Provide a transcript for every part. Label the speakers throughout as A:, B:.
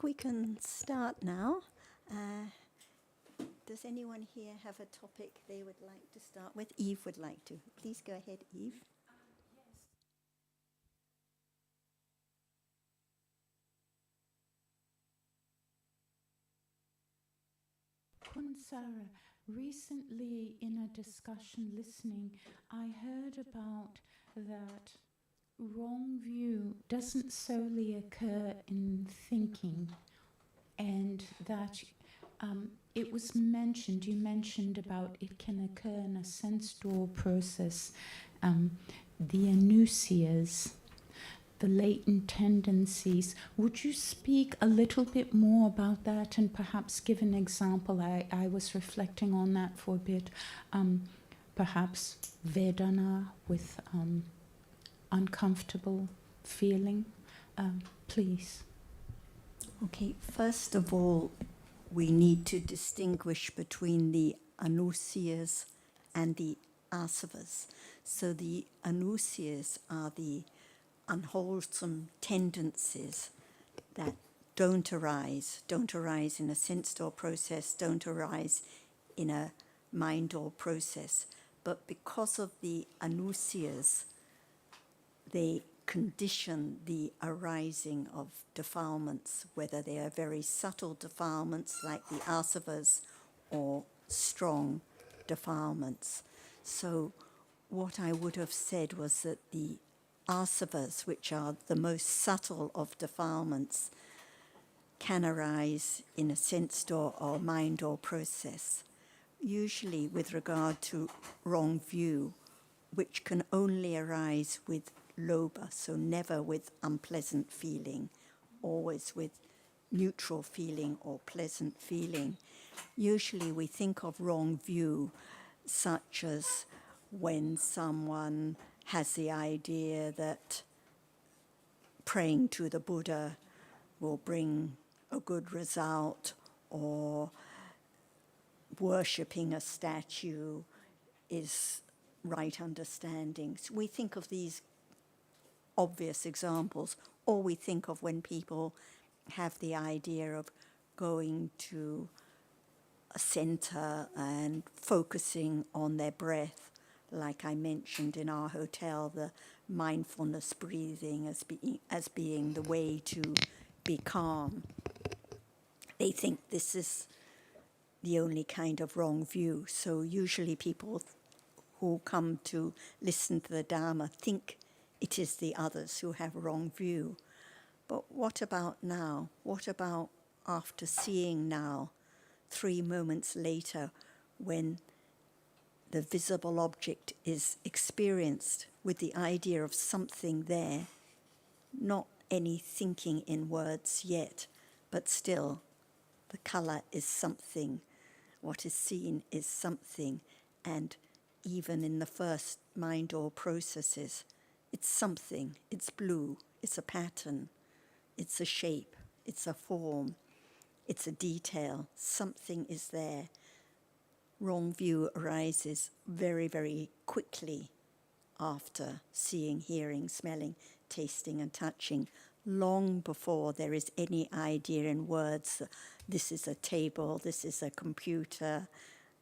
A: we can start now. Does anyone here have a topic they would like to start with? Eve would like to. Please go ahead, Eve.
B: Sarah, recently in a discussion listening, I heard about that wrong view doesn't solely occur in thinking, and that it was mentioned, you mentioned about it can occur in a sense door process, the anusias, the latent tendencies. Would you speak a little bit more about that and perhaps give an example? I was reflecting on that for a bit. Perhaps Vedana with uncomfortable feeling. Please.
A: Okay, first of all, we need to distinguish between the anusias and the asavas. So the anusias are the unwholesome tendencies that don't arise in a sense door process, don't arise in a mind door process. But because of the anusias, they condition the arising of defilements, whether they are very subtle defilements like the asavas or strong defilements. So what I would have said was that the asavas, which are the most subtle of defilements, can arise in a sense door or mind door process, usually with regard to wrong view, which can only arise with lobha, so never with unpleasant feeling, always with neutral feeling or pleasant feeling. Usually we think of wrong view such as when someone has the idea that praying to the Buddha will bring a good result, or worshipping a statue is right understanding. So we think of these obvious examples, or we think of when people have the idea of going to a center and focusing on their breath, like I mentioned in our hotel, the mindfulness breathing as being the way to be calm. They think this is the only kind of wrong view. So usually people who come to listen to the Dhamma think it is the others who have a wrong view. But what about now? What about after seeing now, 3 moments later, when the visible object is experienced with the idea of something there, not any thinking in words yet, but still the color is something, what is seen is something, and even in the first mind or processes, it's something, it's blue, it's a pattern, it's a shape, it's a form, it's a detail, something is there. Wrong view arises very, very quickly after seeing, hearing, smelling, tasting and touching, long before there is any idea in words that this is a table, this is a computer,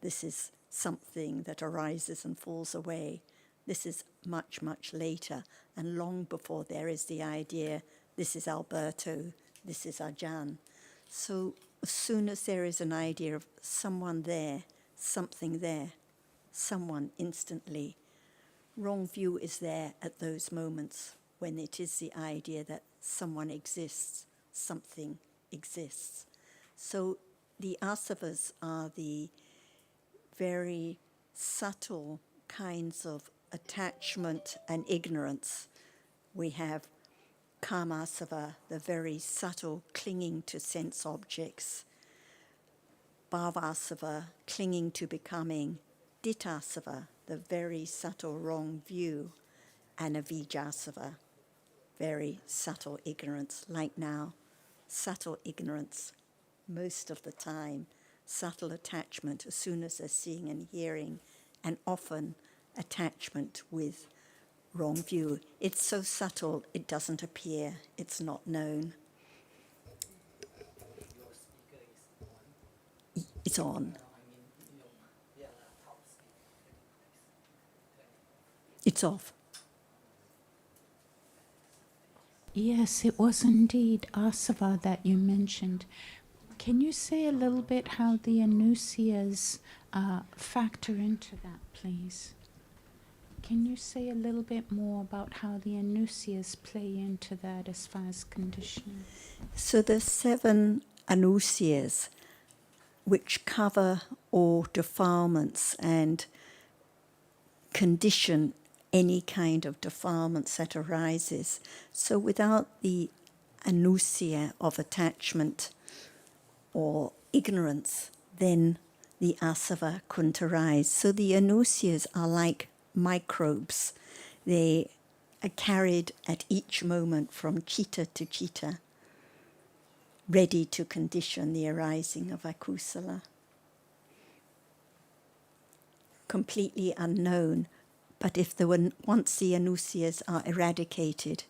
A: this is something that arises and falls away. This is much, much later, and long before there is the idea, this is Alberto, this is Ajahn. So as soon as there is an idea of someone there, something there, someone instantly, wrong view is there at those moments when it is the idea that someone exists, something exists. So the asavas are the very subtle kinds of attachment and ignorance. We have kamasava, the very subtle clinging to sense objects, bhavasava, clinging to becoming, ditthasava, the very subtle wrong view, and avijjasava, very subtle ignorance, like now, subtle ignorance most of the time, subtle attachment as soon as they're seeing and hearing, and often attachment with wrong view. It's so subtle it doesn't appear, it's not known. It's on. It's off.
B: Yes, it was indeed asava that you mentioned. Can you say a little bit how the anusyas factor into that, please? Can you say a little bit more about how the anusyas play into that as far as conditioning?
A: So there's 7 anusyas which cover all defilements and condition any kind of defilements that arises. So without the anusya of attachment or ignorance, then the asava couldn't arise. So the anusyas are like microbes. They are carried at each moment from chitta to chitta, ready to condition the arising of akusala. Completely unknown, but if there were, once the anusyas are eradicated,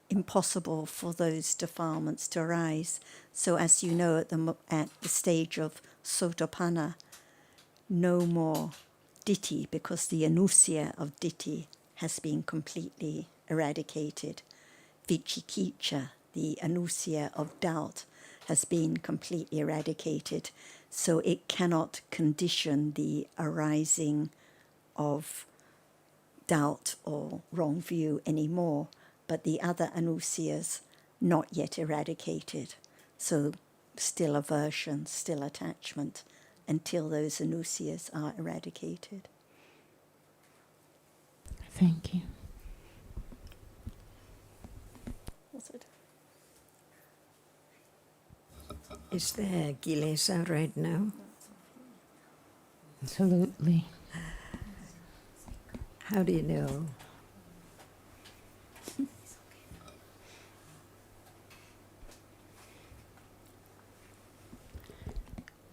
A: impossible for those defilements to arise. So as you know, at the stage of sotapanna, no more ditthi, because the anusya of ditthi has been completely eradicated. Vichikicha, the anusya of doubt, has been completely eradicated. So it cannot condition the arising of doubt or wrong view anymore. But the other anusyas, not yet eradicated. So still aversion, still attachment, until those anusyas are eradicated.
B: Thank you.
A: What's it?
C: Is there kilesa right now?
B: Absolutely.
C: How do you know?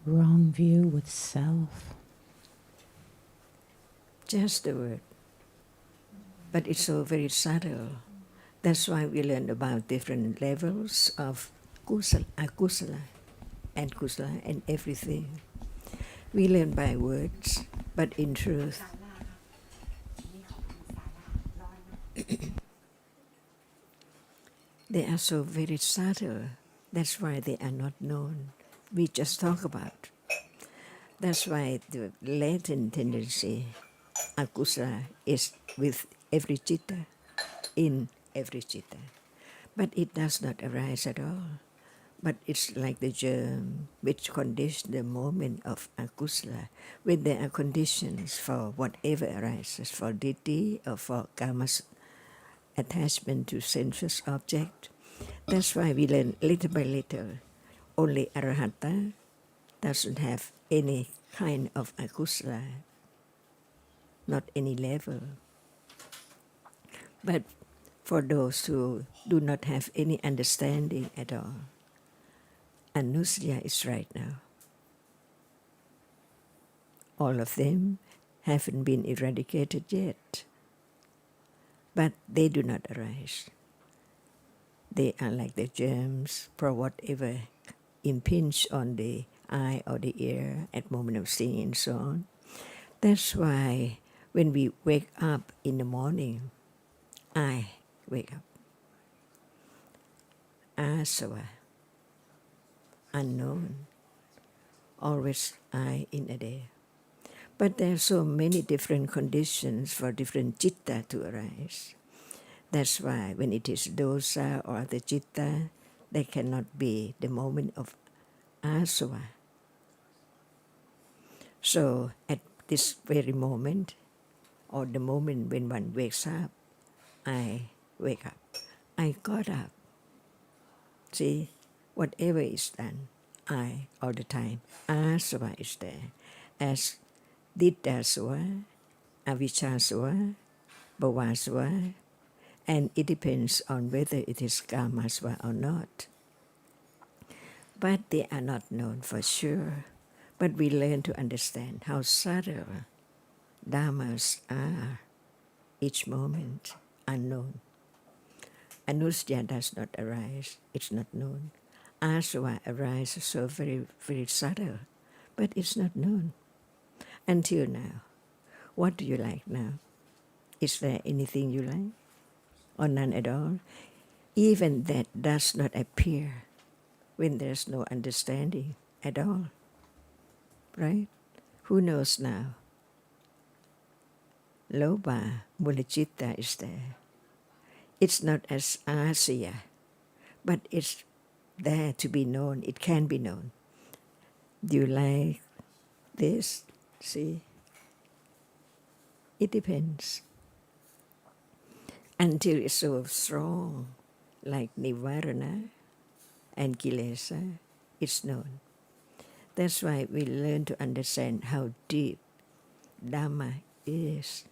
B: Wrong view with self.
C: Just the word. But it's so very subtle. That's why we learn about different levels of kusala, akusala, and kusala, and everything. We learn by words, but in truth, they are so very subtle. That's why they are not known. We just talk about. That's why the latent tendency, akusala, is with every citta, in every citta. But it does not arise at all. But it's like the germ which conditions the moment of akusala. When there are conditions for whatever arises, for ditthi or for karma's attachment to sensuous object, that's why we learn little by little. Only arahata doesn't have any kind of akusala, not any level. But for those who do not have any understanding at all, anusya is right now. All of them haven't been eradicated yet, but they do not arise. They are like the germs for whatever impinge on the eye or the ear at moment of seeing and so on. That's why when we wake up in the morning, I wake up. Asava, unknown, always I in a day. But there are so many different conditions for different citta to arise. That's why when it is dosa or the citta, they cannot be the moment of asava. So at this very moment, or the moment when one wakes up, I wake up. I got up. See, whatever is done, I all the time. Asava is there. As diddhasava, avijjasava, bhavasava, and it depends on whether it is kamasva or not. But they are not known for sure. But we learn to understand how subtle dhammas are each moment, unknown. Anusya does not arise, it's not known. Asava arises so very, very subtle, but it's not known until now. What do you like now? Is there anything you like? Or none at all? Even that does not appear when there's no understanding at all. Right? Who knows now? Loba, mulacitta is there. It's not as Asia, but it's there to be known. It can be known. Do you like this? See? It depends. Until it's so strong, like Nivarana and Kilesa, it's known. That's why we learn to understand how deep Dhamma is.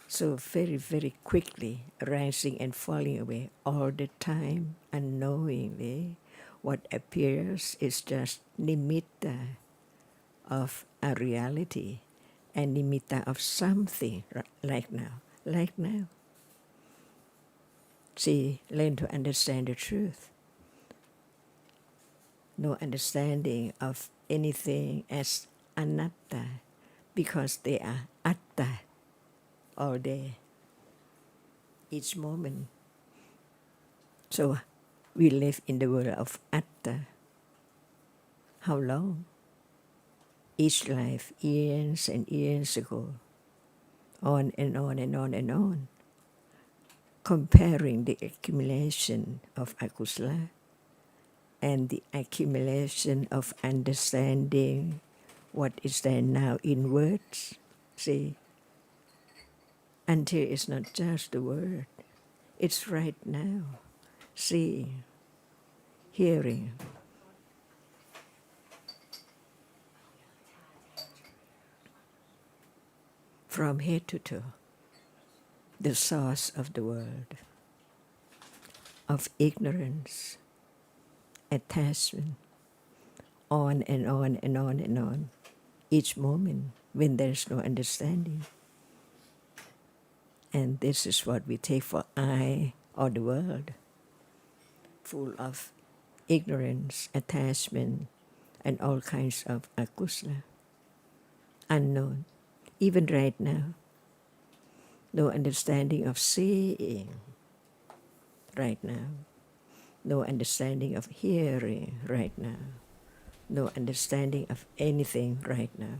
C: So very, very quickly, rising and falling away all the time, unknowingly. What appears is just nimitta of a reality and nimitta of something like now. Like now. See, learn to understand the truth. No understanding of anything as anatta because they are atta all day, each moment. So we live in the world of atta. How long? Each life, years and years ago, on and on and on and on, comparing the accumulation of akusala and the accumulation of understanding what is there now in words. See, until it's not just the word, it's right now. Seeing, hearing. From head to toe, the source of the world, of ignorance, attachment, on and on and on and on, each moment when there's no understanding. And this is what we take for I or the world, full of ignorance, attachment, and all kinds of akusala, unknown. Even right now, no understanding of seeing right now, no understanding of hearing right now, no understanding of anything right now.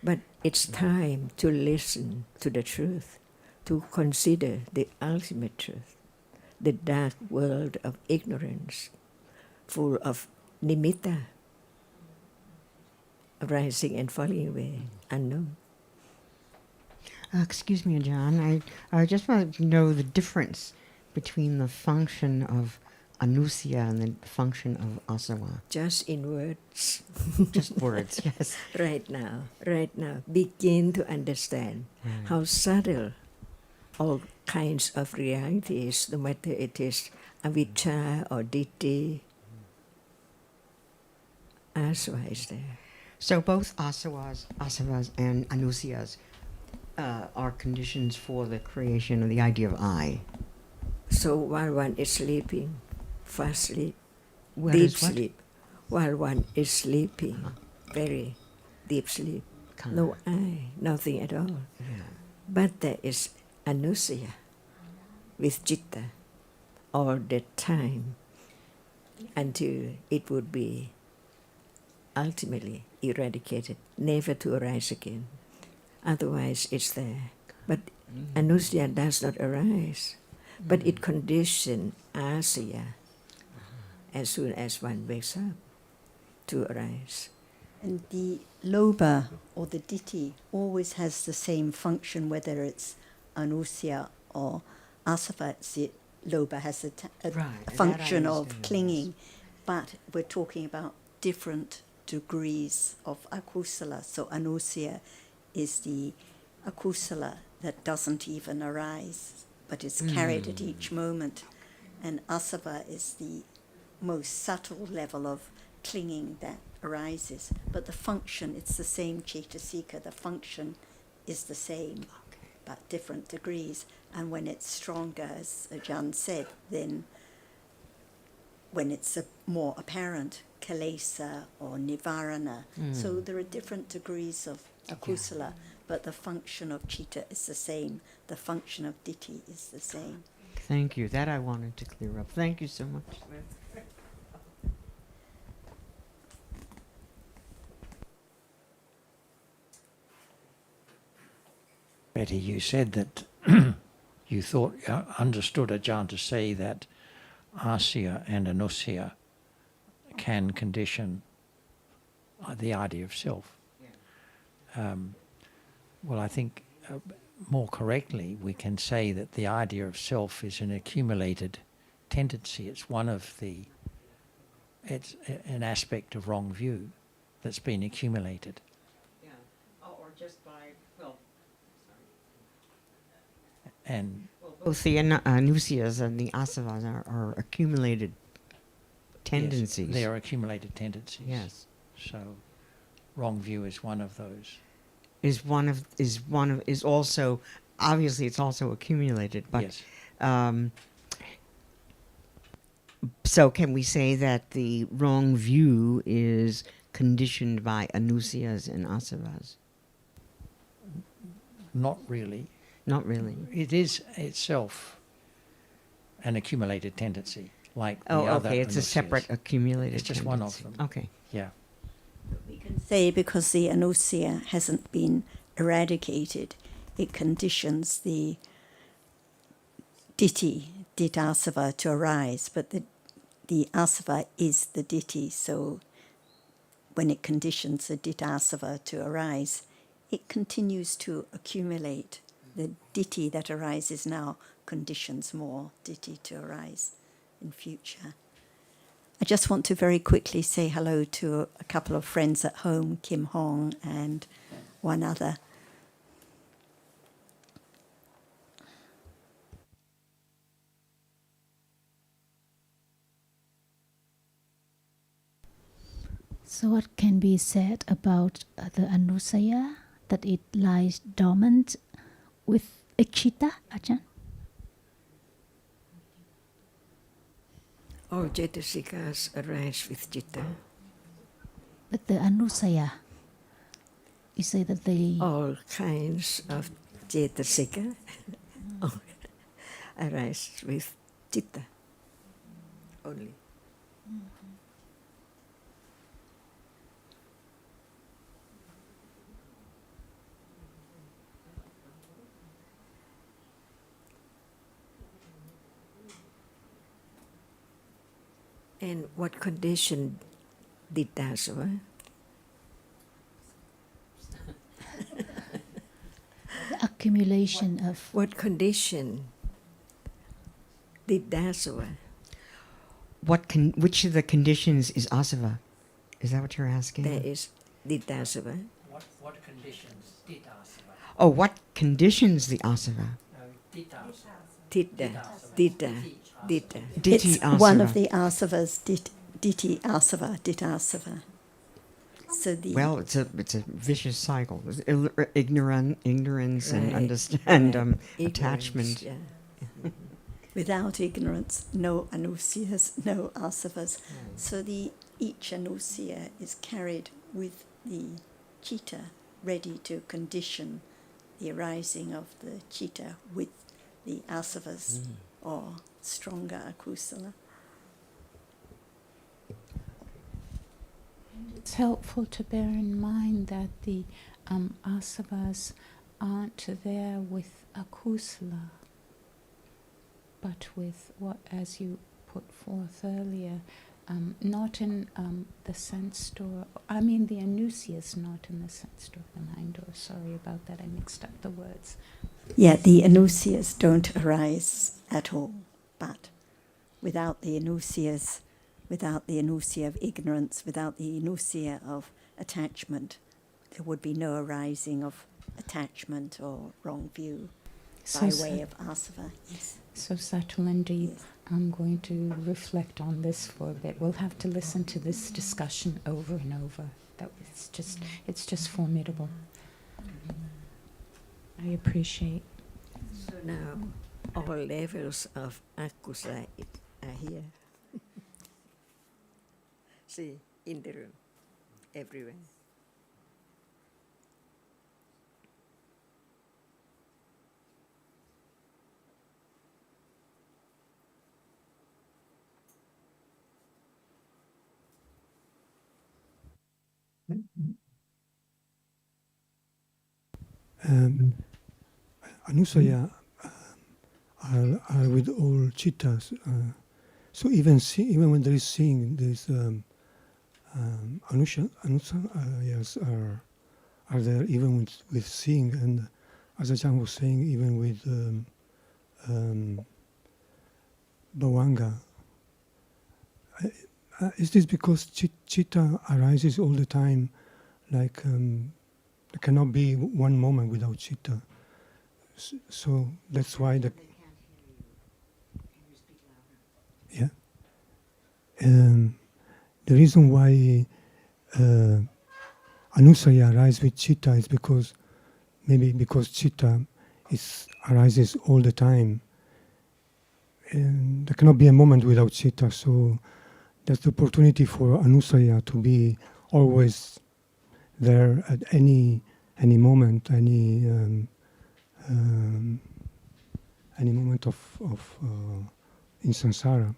C: But it's time to listen to the truth, to consider the ultimate truth, the dark world of ignorance, full of nimitta, rising and falling away, unknown.
D: Excuse me, John. I just want to know the difference between the function of anusia and the function of asava.
C: Just in words.
D: Just words, yes.
C: Right now, begin to understand how subtle all kinds of realities, no matter it is avijja or ditthi, asava is there.
D: So both asavas, and anusias are conditions for the creation of the idea of I.
C: So while one is sleeping, fast sleep,
D: What
C: deep
D: is what?
C: sleep, while one is sleeping, very deep sleep, no I, nothing at all.
D: Yeah.
C: But there is anusia with citta all the time until it would be ultimately eradicated, never to arise again. Otherwise it's there. But anusia does not arise, but it conditions asya as soon as one wakes up to arise.
A: And the loba or the ditthi always has the same function, whether it's anusya or asava. Loba has a
D: Right,
A: function
D: that I
A: of
D: understand,
A: clinging, but we're talking about different degrees of akusala. So anusya is the akusala that doesn't even arise, but is carried at each moment. And asava is the most subtle level of clinging that arises. But the function, it's the same cetasika, the function is the same, but different degrees. And when it's stronger, as Ajahn said, then when it's more apparent, kilesa or nivarana. So there are different degrees of akusala, but the function of chitta is the same. The function of ditthi is the same.
D: Thank you. That I wanted to clear up. Thank you so much.
E: Betty, you said that you thought, understood Ajahn to say that asya and anusya can condition the idea of self. Well, I think more correctly we can say that the idea of self is an accumulated tendency. It's one of the, it's an aspect of wrong view that's been accumulated.
D: Yeah. Or just by, well,
E: And
D: both the anusyas and the asavas are accumulated tendencies.
E: yes, they are accumulated tendencies.
D: Yes.
E: So wrong view is one of those.
D: Is also, obviously it's also accumulated, but
E: Yes.
D: So can we say that the wrong view is conditioned by anusyas and asavas?
E: Not really.
D: Not really.
E: It is itself an accumulated tendency, like the
D: Oh,
E: other
D: okay. It's a
E: anusyas.
D: separate accumulated
E: It's just
D: tendency.
E: one of them.
D: Okay.
E: Yeah.
A: We can say because the anusya hasn't been eradicated, it conditions the ditthasava to arise, but the asava is the ditthi, so when it conditions the ditthasava to arise, it continues to accumulate. The ditthi that arises now conditions more ditthi to arise in future. I just want to very quickly say hello to a couple of friends at home, Kim Hong and one other.
F: So what can be said about the anusaya, that it lies dormant with chitta, Ajahn?
C: All jetasikas arise with chitta.
F: But the anusaya, you say that they...
C: All kinds of jetasika arise with chitta only. And what condition did Dasava?
F: the accumulation of...
C: What condition did Dasava?
D: Which of the conditions is asava? Is that what you're asking?
C: There is did Dasava.
E: What conditions did asava?
D: Oh, what conditions the asava?
C: Titta, ditta, ditta.
D: Ditthi
A: It's one of
D: asava.
A: the asavas, ditthi asava, ditthasava. So the
D: Well, it's a vicious cycle. It's ignorance and
C: Right,
D: understand
C: right.
D: attachment.
C: Ignorance, yeah.
A: without ignorance, no anusyas, no asavas. So each anusya is carried with the chitta, ready to condition the arising of the chitta with the asavas or stronger akusala.
B: It's helpful to bear in mind that the asavas aren't there with akusala, but with what, as you put forth earlier, not in the sense door. I mean, the anusya is not in the sense door, the nine door. Sorry about that, I mixed up the words.
A: Yeah, the anusyas don't arise at all, but without the anusyas, without the anusya of ignorance, without the anusya of attachment, there would be no arising of attachment or wrong view by way of asava. Yes.
B: So subtle and deep.
A: Yes.
B: I'm going to reflect on this for a bit. We'll have to listen to this discussion over and over. It's just formidable. I appreciate.
C: So now all levels of akusala are here. See, in the room, everywhere.
G: Um, Anusaya are with all chittas. So even when there is seeing, there is anusayas are there even with seeing, and as Ajahn was saying, even with bhavanga. Is this because chitta arises all the time? Like there cannot be one moment without chitta. So that's why yeah. The reason why anusaya arises with chitta is because chitta arises all the time. And there cannot be a moment without chitta. So that's the opportunity for anusaya to be always there at any moment, any moment of in samsara.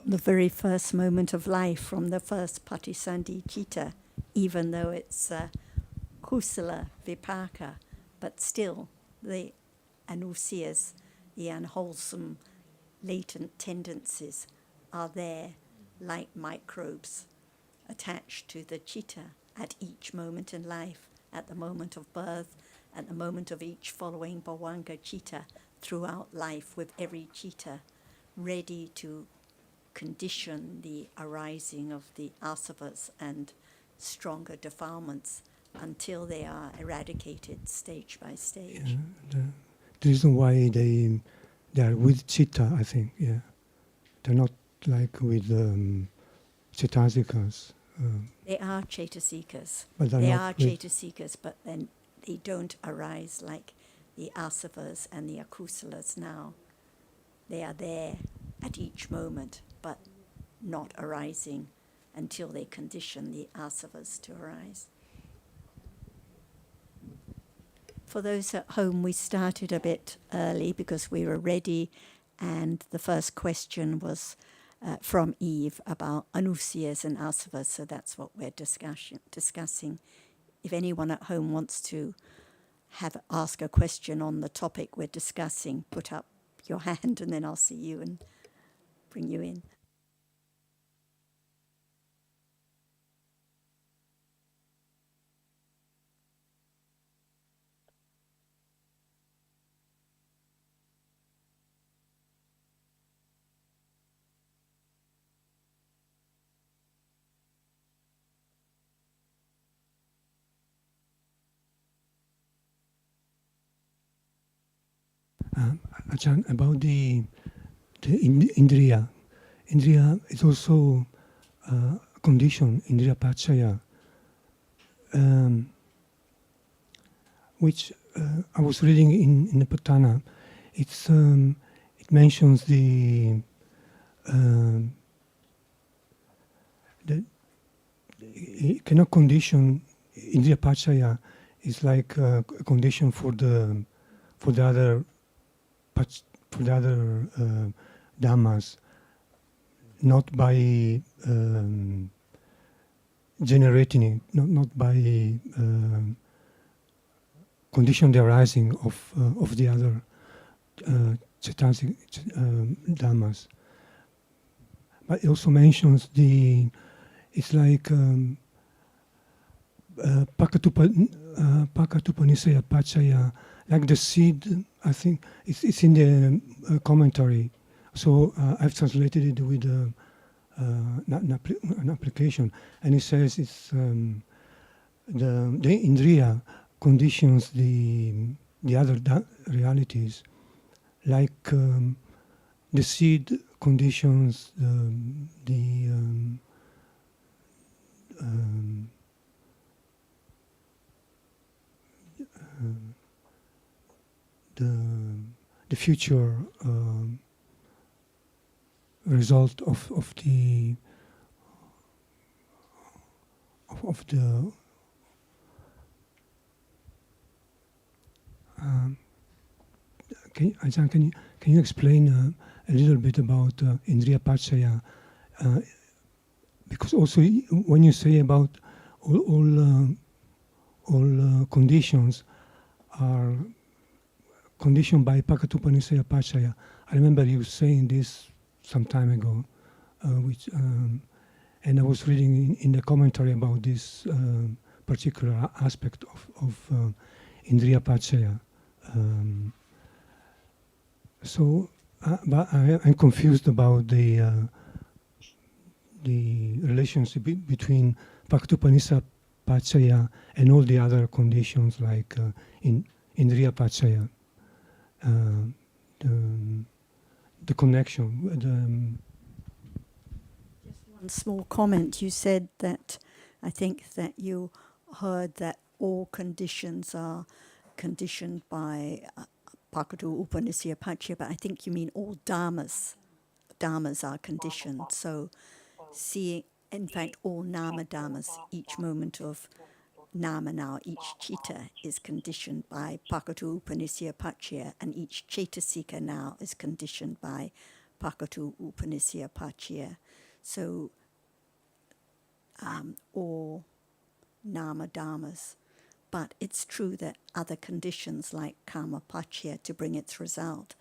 A: The very first moment of life from the first patisandhi citta, even though it's kusala, vipaka, but still the anusiyas, the unwholesome latent tendencies are there like microbes attached to the citta at each moment in life, at the moment of birth, at the moment of each following bhavanga citta, throughout life with every citta, ready to condition the arising of the asavas and stronger defilements until they are eradicated stage by stage.
G: Yeah, the reason why they are with chitta, I think, yeah, they're not like with chittasikas.
A: They are chaitasikas.
G: But
A: They are chaitasikas, but then they don't arise like the asavas and the akusalas now. They are there at each moment, but not arising until they condition the asavas to arise. For those at home, we started a bit early because we were ready, and the first question was from Eve about anusiyas and asavas, so that's what we're discussing. If anyone at home wants to ask a question on the topic we're discussing, put up your hand and then I'll see you and bring you in.
G: Ajahn, about the indriya. Indriya is also a condition, indriya pachaya, which I was reading in the Patana. It mentions the it cannot condition. Indriya pachaya is like a condition for the other dhammas, not by generating it, not by condition the arising of the other chaitasic dhammas. But it also mentions it's like pakatupanisaya pachaya, like the seed. I think it's in the commentary. So I've translated it with an application, and it says it's the indriya conditions the other realities, like the seed conditions the future result of the of the Ajahn, can you explain a little bit about Indriya Pachaya? Because also when you say about all conditions are conditioned by Pakatupanisaya Pachaya. I remember you saying this some time ago, and I was reading in the commentary about this particular aspect of Indriya Pachaya. But I'm confused about the relationship between Paktupanisa Pachaya and all the other conditions like in Indriya Pachaya. The connection.
A: Just one small comment. You said that, I think that you heard that all conditions are conditioned by Pakatu Upanisya Pachya, but I think you mean all dhammas. Dhammas are conditioned. So seeing, in fact, all nama dhammas, each moment of nama now, each chitta is conditioned by Pakatu Upanisya Pachya, and each cetasika now is conditioned by Pakatu Upanisya Pachya. So all nama dhammas. But it's true that other conditions like kama pachya to bring its result,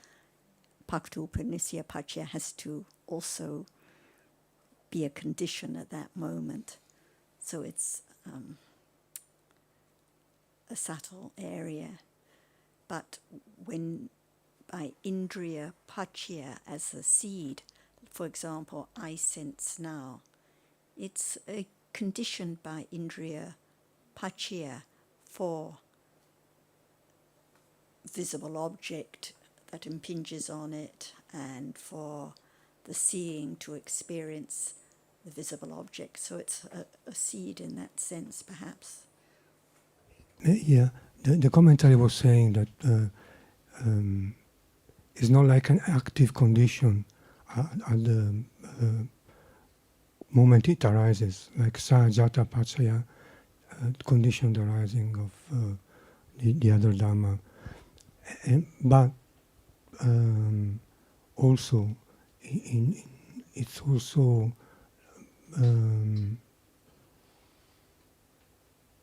A: Pakatu Upanisya Pachya has to also be a condition at that moment. So it's a subtle area. But when by Indriya Pachya as a seed, for example, I sense now, it's conditioned by Indriya Pachya for visible object that impinges on it and for the seeing to experience the visible object. So it's a seed in that sense, perhaps.
G: Yeah, the commentary was saying that it's not like an active condition at the moment it arises, like Sahajata Pachaya, conditioned arising of the other Dhamma. But also, it's also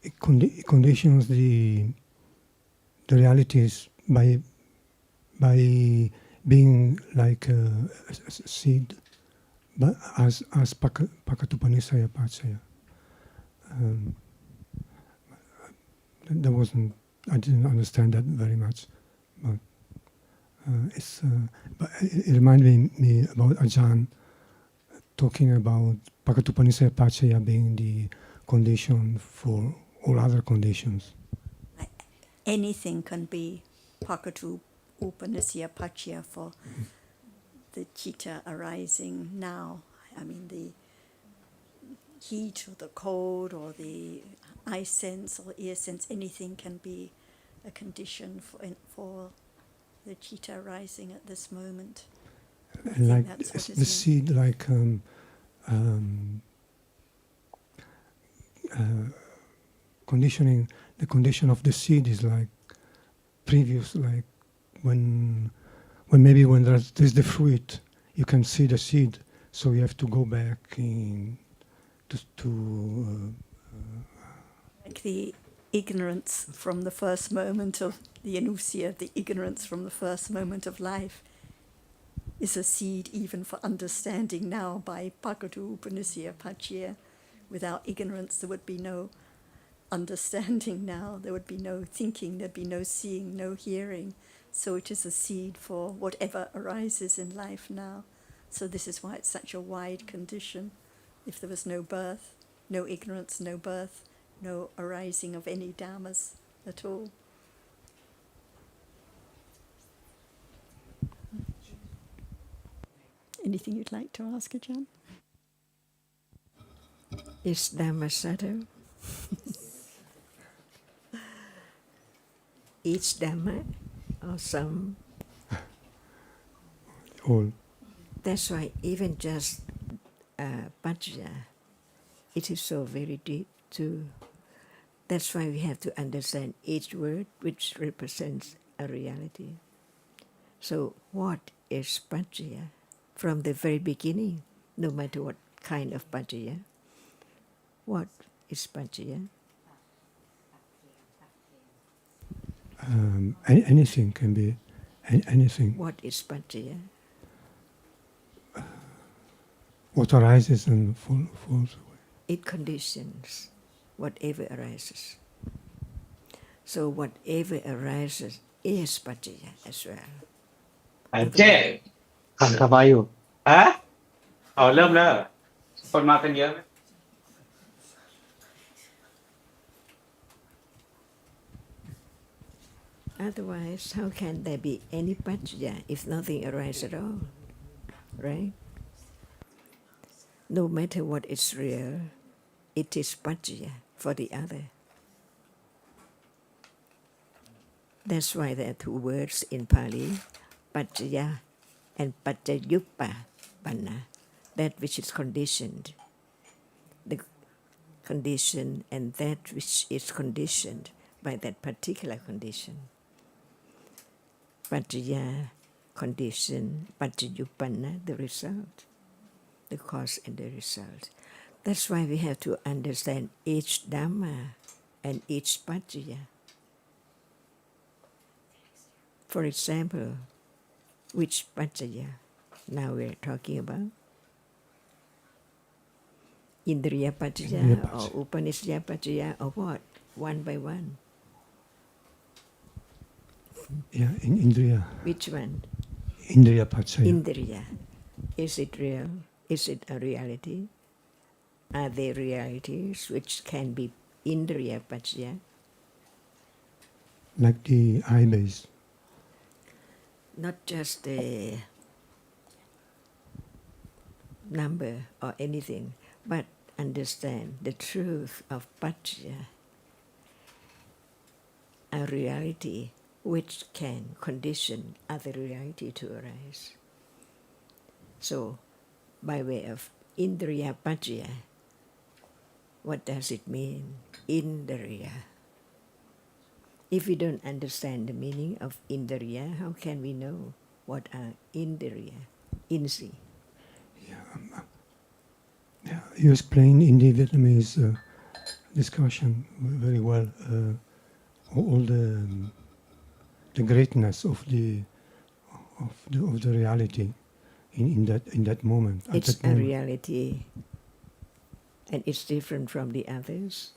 G: it conditions the realities by being like a seed, but as Pakatupanisaya Pachaya. That wasn't. I didn't understand that very much, but But it reminded me about Ajahn talking about Pakatupanisaya Pachaya being the condition for all other conditions.
A: Anything can be Pakatu Upanisya Pachya for the chitta arising now. I mean, the heat or the cold or the eye sense or ear sense, anything can be a condition for the chitta arising at this moment.
G: And like the seed, like conditioning, the condition of the seed is like previous, like when there's the fruit, you can see the seed, so you have to go back in to
A: like the ignorance from the first moment of the anusia, the ignorance from the first moment of life, is a seed even for understanding now by Pakatu Upanisya Pachya. Without ignorance, there would be no understanding now, there would be no thinking, there'd be no seeing, no hearing. So it is a seed for whatever arises in life now. So this is why it's such a wide condition. If there was no birth, no ignorance, no birth, no arising of any dhammas at all. Anything you'd like to ask, Ajahn?
C: Is Dhamma subtle? Each Dhamma or some?
G: all.
C: That's why even just Pachya, it is so very deep. too. That's why we have to understand each word which represents a reality. So what is paccaya? From the very beginning, no matter what kind of paccaya, what is paccaya?
G: Anything can be anything.
C: What is paccaya?
G: What arises and falls away.
C: It conditions whatever arises. So whatever arises is paccaya as well.
H: เจ๊ทำไมอยู่ฮะเอาเริ่มแล้วเหรอคนมากันเยอะไหม
C: Otherwise, how can there be any paccaya if nothing arises at all? Right? No matter what is real, it is paccaya for the other. That's why there are two words in Pali, paccaya and paccayuppanna, that which is conditioned. The condition and that which is conditioned by that particular condition. Paccaya, condition, paccayuppanna, the result, the cause and the result. That's why we have to understand each Dhamma and each paccaya. For example, which paccaya now we're talking about? Indriya paccaya or Upanishya paccaya or what? One by one.
G: Yeah, in Indriya.
C: Which one?
G: Indriya paccaya.
C: Indriya. Is it real? Is it a reality? Are there realities which can be Indriya paccaya?
G: Like the eye base.
C: Not just the number or anything, but understand the truth of paccaya, a reality which can condition other reality to arise. So, by way of Indriya paccaya, what does it mean? Indriya. If we don't understand the meaning of Indriya, how can we know what are Indriya, Insi?
G: Yeah, you explain in the Vietnamese discussion very well all the greatness of the reality in that moment.
C: It's a reality, and it's different from the others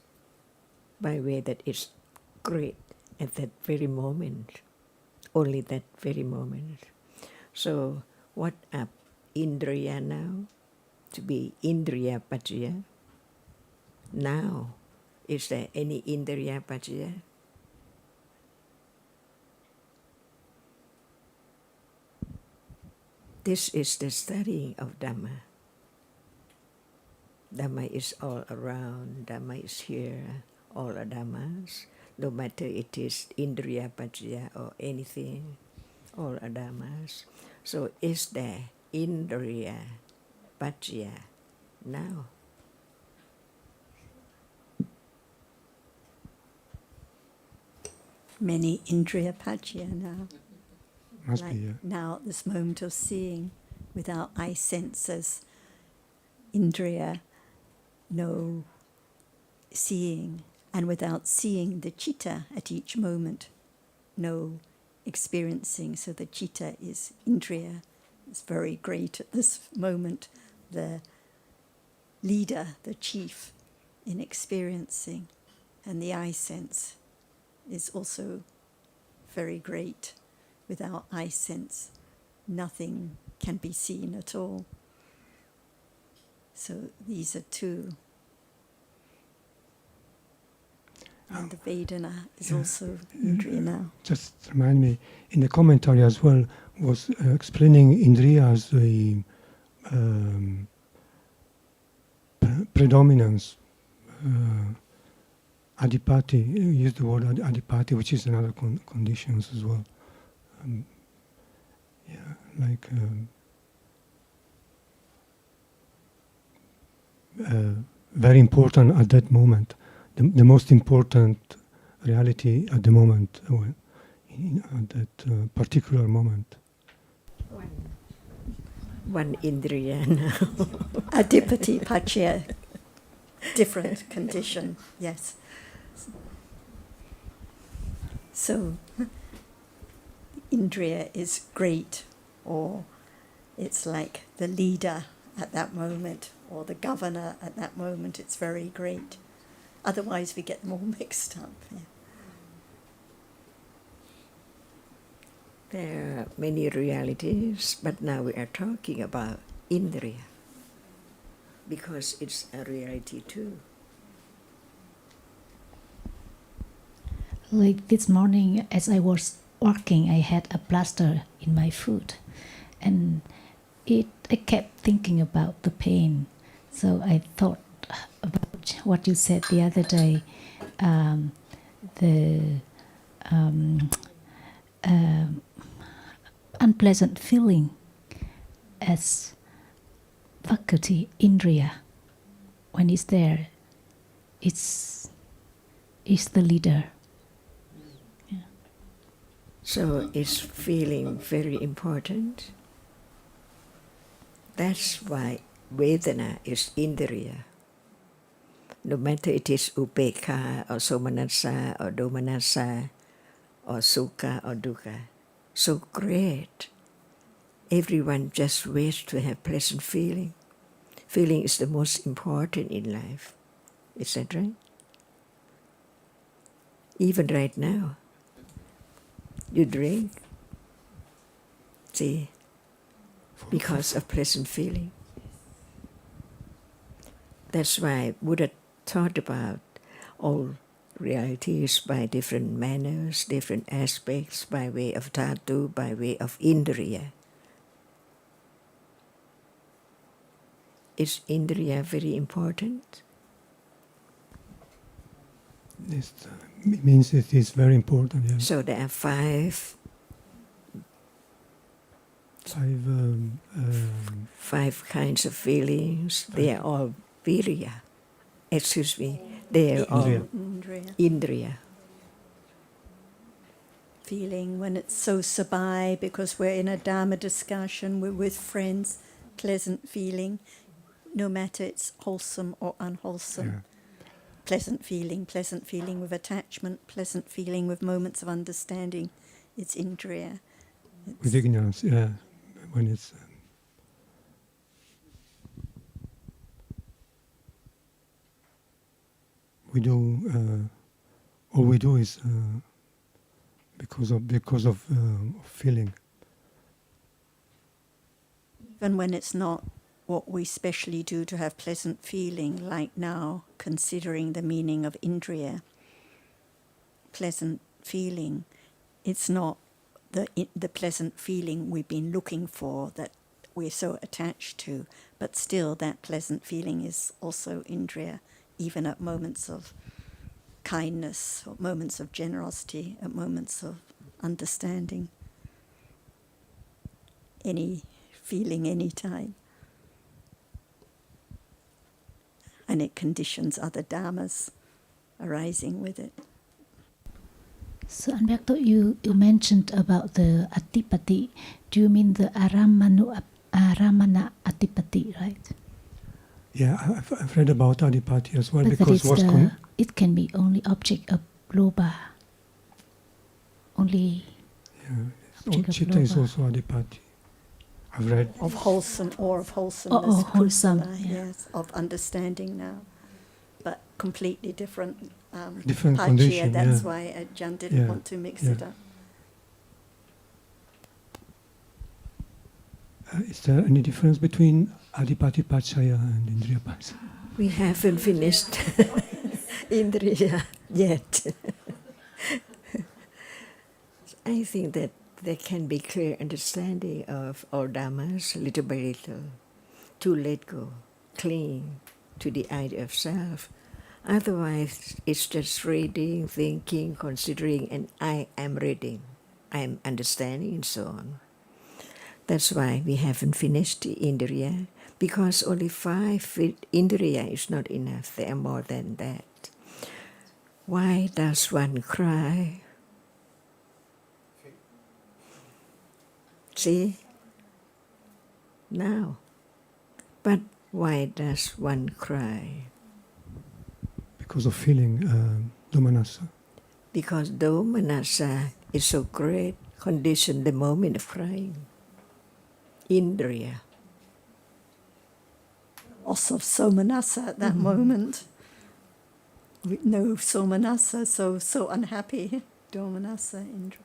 C: by way that it's great at that very moment, only that very moment. So what are Indriya now? To be Indriya paccaya. Now, is there any Indriya paccaya? This is the studying of Dhamma. Dhamma is all around, Dhamma is here, all are Dhammas. No matter it is Indriya paccaya or anything, all are Dhammas. So is there Indriya paccaya now?
A: Many Indriya paccaya now.
G: Must
A: Like
G: be, yeah.
A: now at this moment of seeing, without eye senses, Indriya, no seeing, and without seeing the citta at each moment, no experiencing. So the citta is Indriya, it's very great at this moment, the leader, the chief in experiencing, and the eye sense is also very great. Without eye sense, nothing can be seen at all. So these are two. And the Vedana is also Indriya now.
G: Just remind me, in the commentary as well, was explaining Indriya as the predominance, adipati, use the word adipati, which is another conditions as well. Very important at that moment. the most important reality at the moment, at that particular moment.
C: One indriya now.
A: Adipati Pachya, different condition, yes. So, Indriya is great, or it's like the leader at that moment, or the governor at that moment. It's very great. Otherwise, we get them all mixed up. Yeah.
C: There are many realities, but now we are talking about indriya, because it's a reality too.
F: Like this morning, as I was walking, I had a plaster in my foot, and I kept thinking about the pain. So I thought about what you said the other day, the unpleasant feeling as faculty, indriya. When it's there, it's the leader.
C: So is feeling very important? That's why Vedana is indriya. No matter it is upekha or somanassa or domanassa or sukha or dukkha. So great. Everyone just waits to have pleasant feeling. Feeling is the most important in life. Is that right? Even right now. You drink, see, because of pleasant feeling. That's why Buddha taught about all realities by different manners, different aspects, by way of dhatu, by way of indriya. Is indriya very important?
G: It means it is very important. Yeah.
C: So there are five kinds of feelings. They are all virya. Excuse me. They are all indriya.
A: Feeling when it's so sabai, because we're in a Dhamma discussion, we're with friends, pleasant feeling, no matter it's wholesome or unwholesome.
G: Yeah.
A: Pleasant feeling with attachment, pleasant feeling with moments of understanding. It's indriya.
G: With ignorance, yeah. When it's we do all we do is because of feeling.
A: Even when it's not what we specially do to have pleasant feeling, like now, considering the meaning of indriya, pleasant feeling, it's not the pleasant feeling we've been looking for that we're so attached to, but still that pleasant feeling is also indriya, even at moments of kindness, or moments of generosity, at moments of understanding. Any feeling, any time. And it conditions other dhammas arising with it.
F: So, Alberto, you mentioned about the adipati. Do you mean the aramana adipati, right?
G: Yeah, I've read about adipati as well,
F: But
G: because
F: it can be only object of lobha. Only.
G: Yeah, chitta is also adipati. I've read
A: Of wholesome or of wholesomeness.
F: Oh, wholesome,
A: kusala,
F: yeah.
A: yes, of understanding now. But completely different
G: different
A: pachya.
G: condition.
A: That's
G: Yeah.
A: why Jan didn't want to mix it up.
G: Is there any difference between adipati pachaya and indriya pachaya?
C: We haven't finished indriya yet. I think that there can be clear understanding of all dhammas, little by little, to let go, cling to the idea of self. Otherwise, it's just reading, thinking, considering, and I am reading, I am understanding, and so on. That's why we haven't finished the indriya, because only 5 indriya is not enough. There are more than that. Why does one cry? See? Now. But why does one cry?
G: Because of feeling, domanassa.
C: Because domanassa is so great, condition the moment of crying. Indriya.
A: Loss of somanassa at that moment. No somanassa, so unhappy. Domanassa, Indra.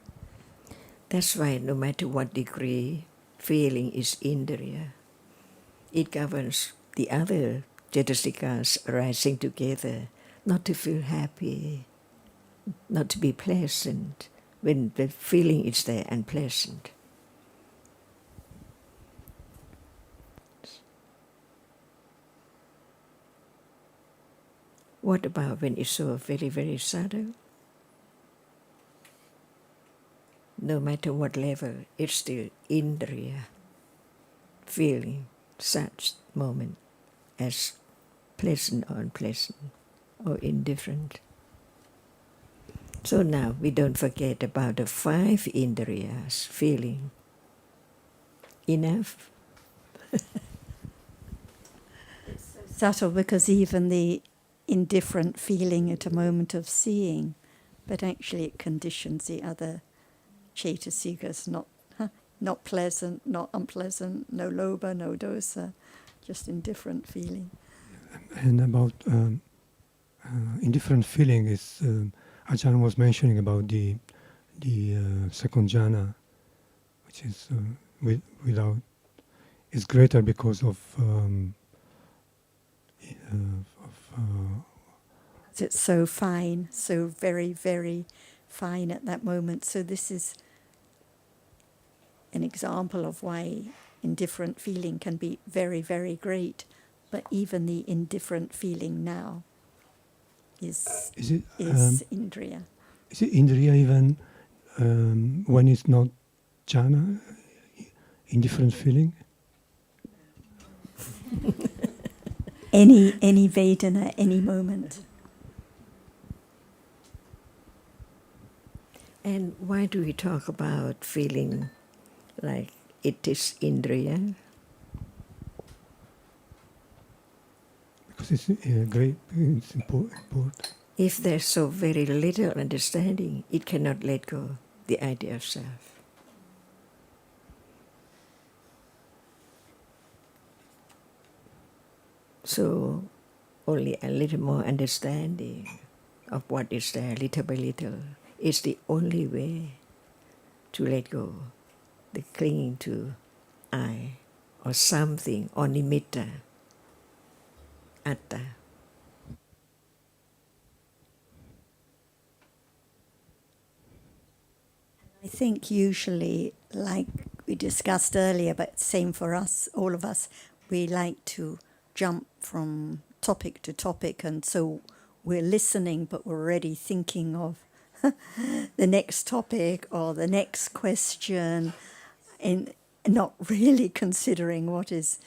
C: That's why no matter what degree, feeling is indriya. It governs the other cetasikas arising together, not to feel happy, not to be pleasant, when the feeling is there unpleasant. What about when it's so very, very subtle? No matter what level, it's still indriya, feeling such moment as pleasant or unpleasant or indifferent. So now we don't forget about the 5 indriyas, feeling. Enough?
A: Subtle because even the indifferent feeling at a moment of seeing, but actually it conditions the other cetasikas, not pleasant, not unpleasant, no lobha, no dosa, just indifferent feeling.
G: And about indifferent feeling is, Ajahn was mentioning about the second jhana, which is without, is greater because of
A: It's so fine, so very, very fine at that moment. So this is an example of why indifferent feeling can be very, very great, but even the indifferent feeling now is indriya.
G: Is it indriya even when it's not jhana, indifferent feeling?
A: Any Vedana, any moment.
C: And why do we talk about feeling like it is indriya?
G: Because it's great, it's important.
C: If there's so very little understanding, it cannot let go the idea of self. So only a little more understanding of what is there, little by little, is the only way to let go the clinging to I or something or nimitta, atta.
A: I think usually, like we discussed earlier, but same for us, all of us, we like to jump from topic to topic, and so we're listening, but we're already thinking of the next topic or the next question, and not really considering what is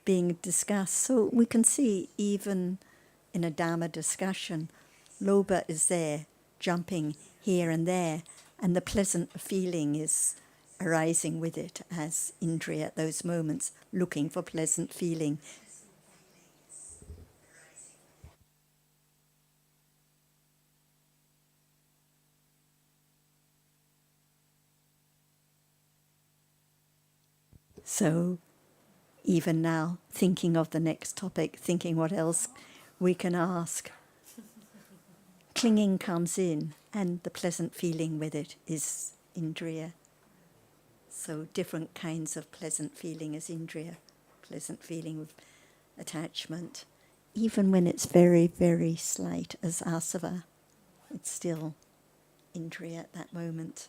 A: being discussed. So we can see even in a Dhamma discussion, lobha is there, jumping here and there, and the pleasant feeling is arising with it as indriya at those moments, looking for pleasant feeling. So even now, thinking of the next topic, thinking what else we can ask, clinging comes in, and the pleasant feeling with it is indriya. So different kinds of pleasant feeling is indriya, pleasant feeling of attachment. Even when it's very, very slight as asava, it's still indriya at that moment.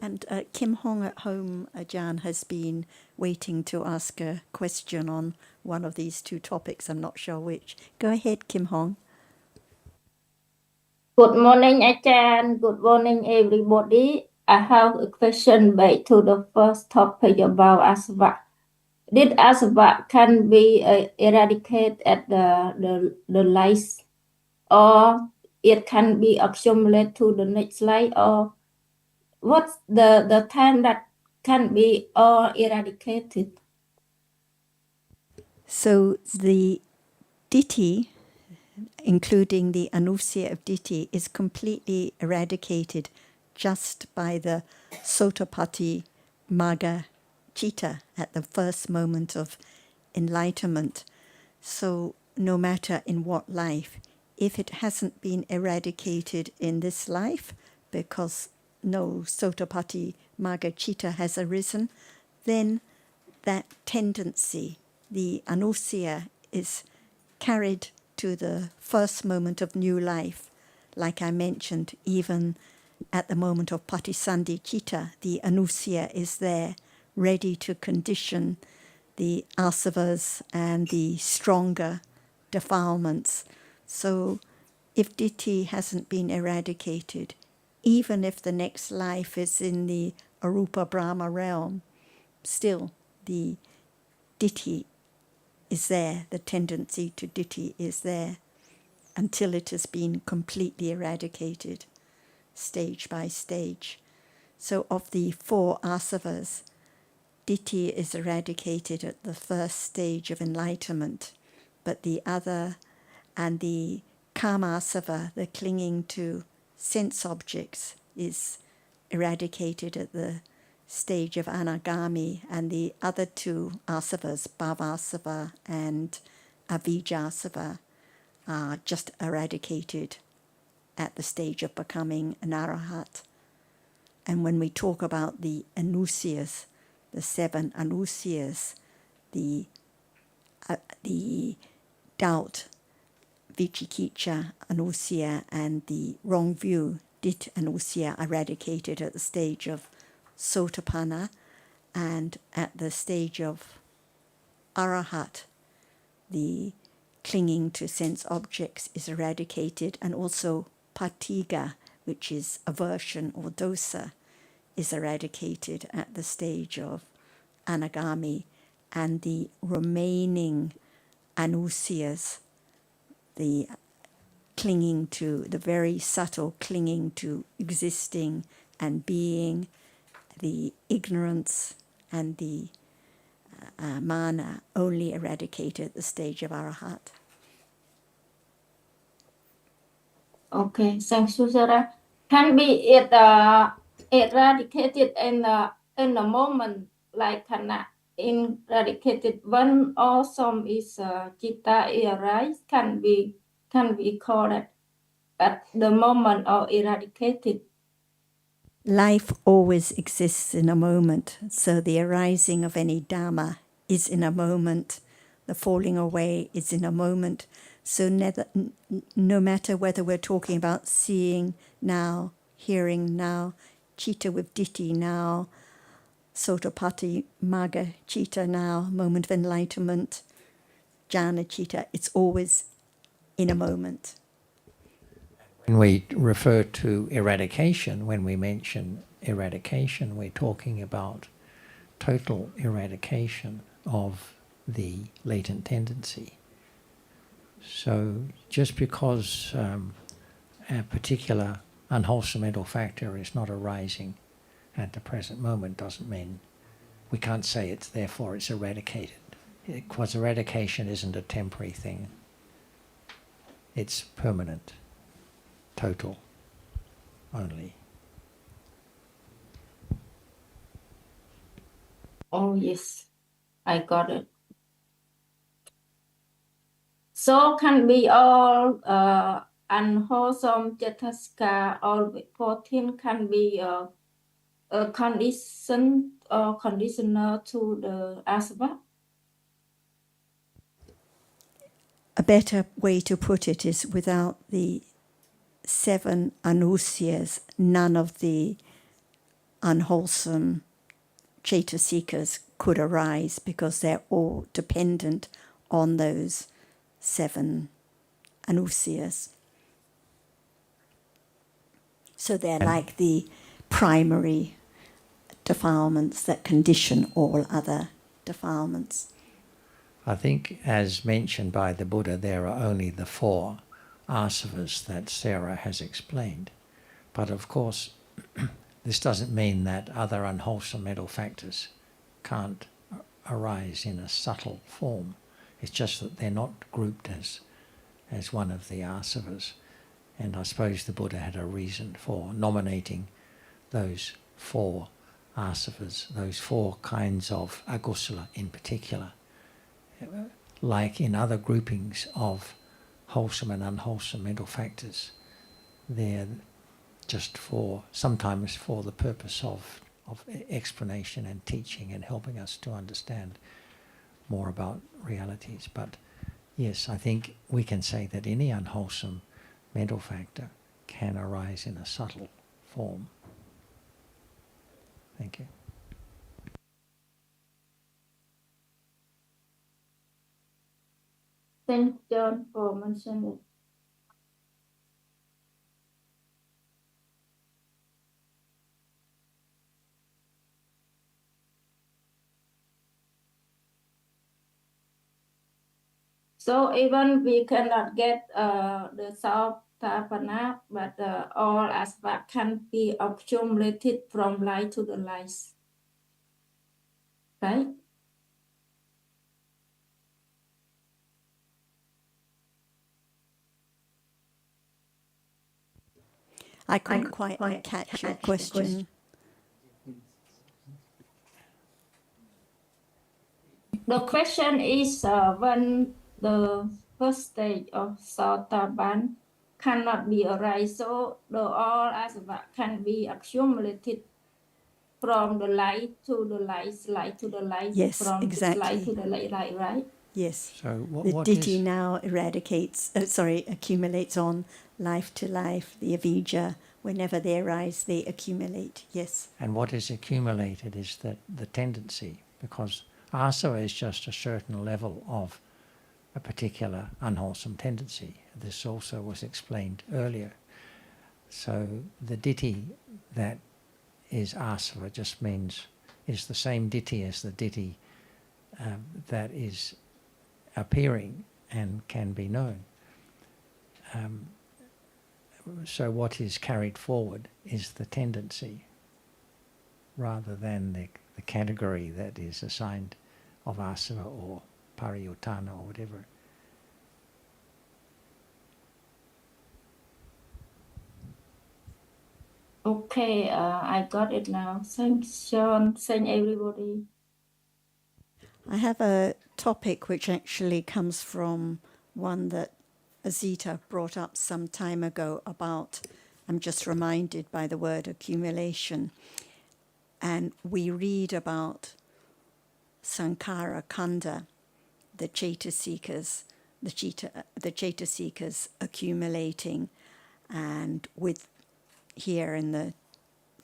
A: And Kim Hong at home, Ajahn, has been waiting to ask a question on one of these 2 topics. I'm not sure which. Go ahead, Kim Hong.
I: Good morning, Achan. Good morning, everybody. I have a question back to the first topic about asava. Did asava can be eradicated at the lice, or it can be accumulated to the next life, or what's the time that can be all eradicated?
A: So the ditthi, including the anusya of ditthi, is completely eradicated just by the Sotapatti Magga Chitta at the first moment of enlightenment. So no matter in what life, if it hasn't been eradicated in this life because no Sotapatti Magga Chitta has arisen, then that tendency, the anusya, is carried to the first moment of new life. Like I mentioned, even at the moment of patisandhi chitta, the anusya is there, ready to condition the asavas and the stronger defilements. So if ditthi hasn't been eradicated, even if the next life is in the arupa Brahma realm, still the ditthi is there, the tendency to ditthi is there until it has been completely eradicated, stage by stage. So of the 4 asavas, ditthi is eradicated at the first stage of enlightenment, but the other, and the kama asava, the clinging to sense objects, is eradicated at the stage of anagami, and the other 2 asavas, bhavasava and avijjasava, are just eradicated at the stage of becoming an arahat. And when we talk about the anusyas, the 7 anusyas, the doubt, vichikicha anusya, and the wrong view, dit anusya, eradicated at the stage of sotapanna, and at the stage of arahat, the clinging to sense objects is eradicated, and also patiga, which is aversion or dosa, is eradicated at the stage of anagami, and the remaining anusyas, the clinging to, the very subtle clinging to existing and being, the ignorance and the mana, only eradicated at the stage of arahat.
I: Okay, thank you, Sarah. Can be it eradicated in the moment, like cannot eradicated when or some is chitta arise, can be called at the moment or eradicated.
A: Life always exists in a moment, so the arising of any Dhamma is in a moment, the falling away is in a moment. So no matter whether we're talking about seeing now, hearing now, chitta with ditthi now, Sotapatti Magga Chitta now, moment of enlightenment, jhana chitta, it's always in a moment.
E: When we refer to eradication, when we mention eradication, we're talking about total eradication of the latent tendency. So just because a particular unwholesome mental factor is not arising at the present moment doesn't mean we can't say it's therefore it's eradicated. Because eradication isn't a temporary thing. It's permanent, total only.
I: Oh yes, I got it. So can be all unwholesome cetasika, all 14 can be a condition or conditioner to the asava.
A: A better way to put it is without the 7 anusyas, none of the unwholesome cetasikas could arise because they're all dependent on those 7 anusyas. So they're like the primary defilements that condition all other defilements.
E: I think, as mentioned by the Buddha, there are only the 4 asavas that Sarah has explained. But of course, this doesn't mean that other unwholesome mental factors can't arise in a subtle form. It's just that they're not grouped as one of the asavas. And I suppose the Buddha had a reason for nominating those 4 asavas, those 4 kinds of agusala in particular. Like in other groupings of wholesome and unwholesome mental factors, they're just sometimes for the purpose of explanation and teaching and helping us to understand more about realities. But yes, I think we can say that any unwholesome mental factor can arise in a subtle form. Thank you.
I: Thank John for mentioning. So even we cannot get the Sautapana, but all aspects can be accumulated from light to the light. Right?
A: I couldn't quite catch your question.
I: The question is when the first stage of Sautapan cannot be arise, so the all aspects can be accumulated from the light to the light to the light,
A: Yes,
I: from
A: exactly.
I: this light to the light, right?
A: Yes.
E: So
A: The
E: what
A: ditthi
E: is...
A: now accumulates on life to life, the avijja. Whenever they arise, they accumulate. Yes.
E: And what is accumulated is that the tendency, because asava is just a certain level of a particular unwholesome tendency. This also was explained earlier. So the ditthi that is asava just means is the same ditthi as the ditthi that is appearing and can be known. So what is carried forward is the tendency rather than the category that is assigned of asava or pariyutthana or whatever.
I: Okay, I got it now. Thanks, John. Thank everybody.
A: I have a topic which actually comes from one that Azita brought up some time ago about, I'm just reminded by the word accumulation. And we read about Sankara Kanda, the Chaitasikas, the Chaitasikas accumulating, and with here in the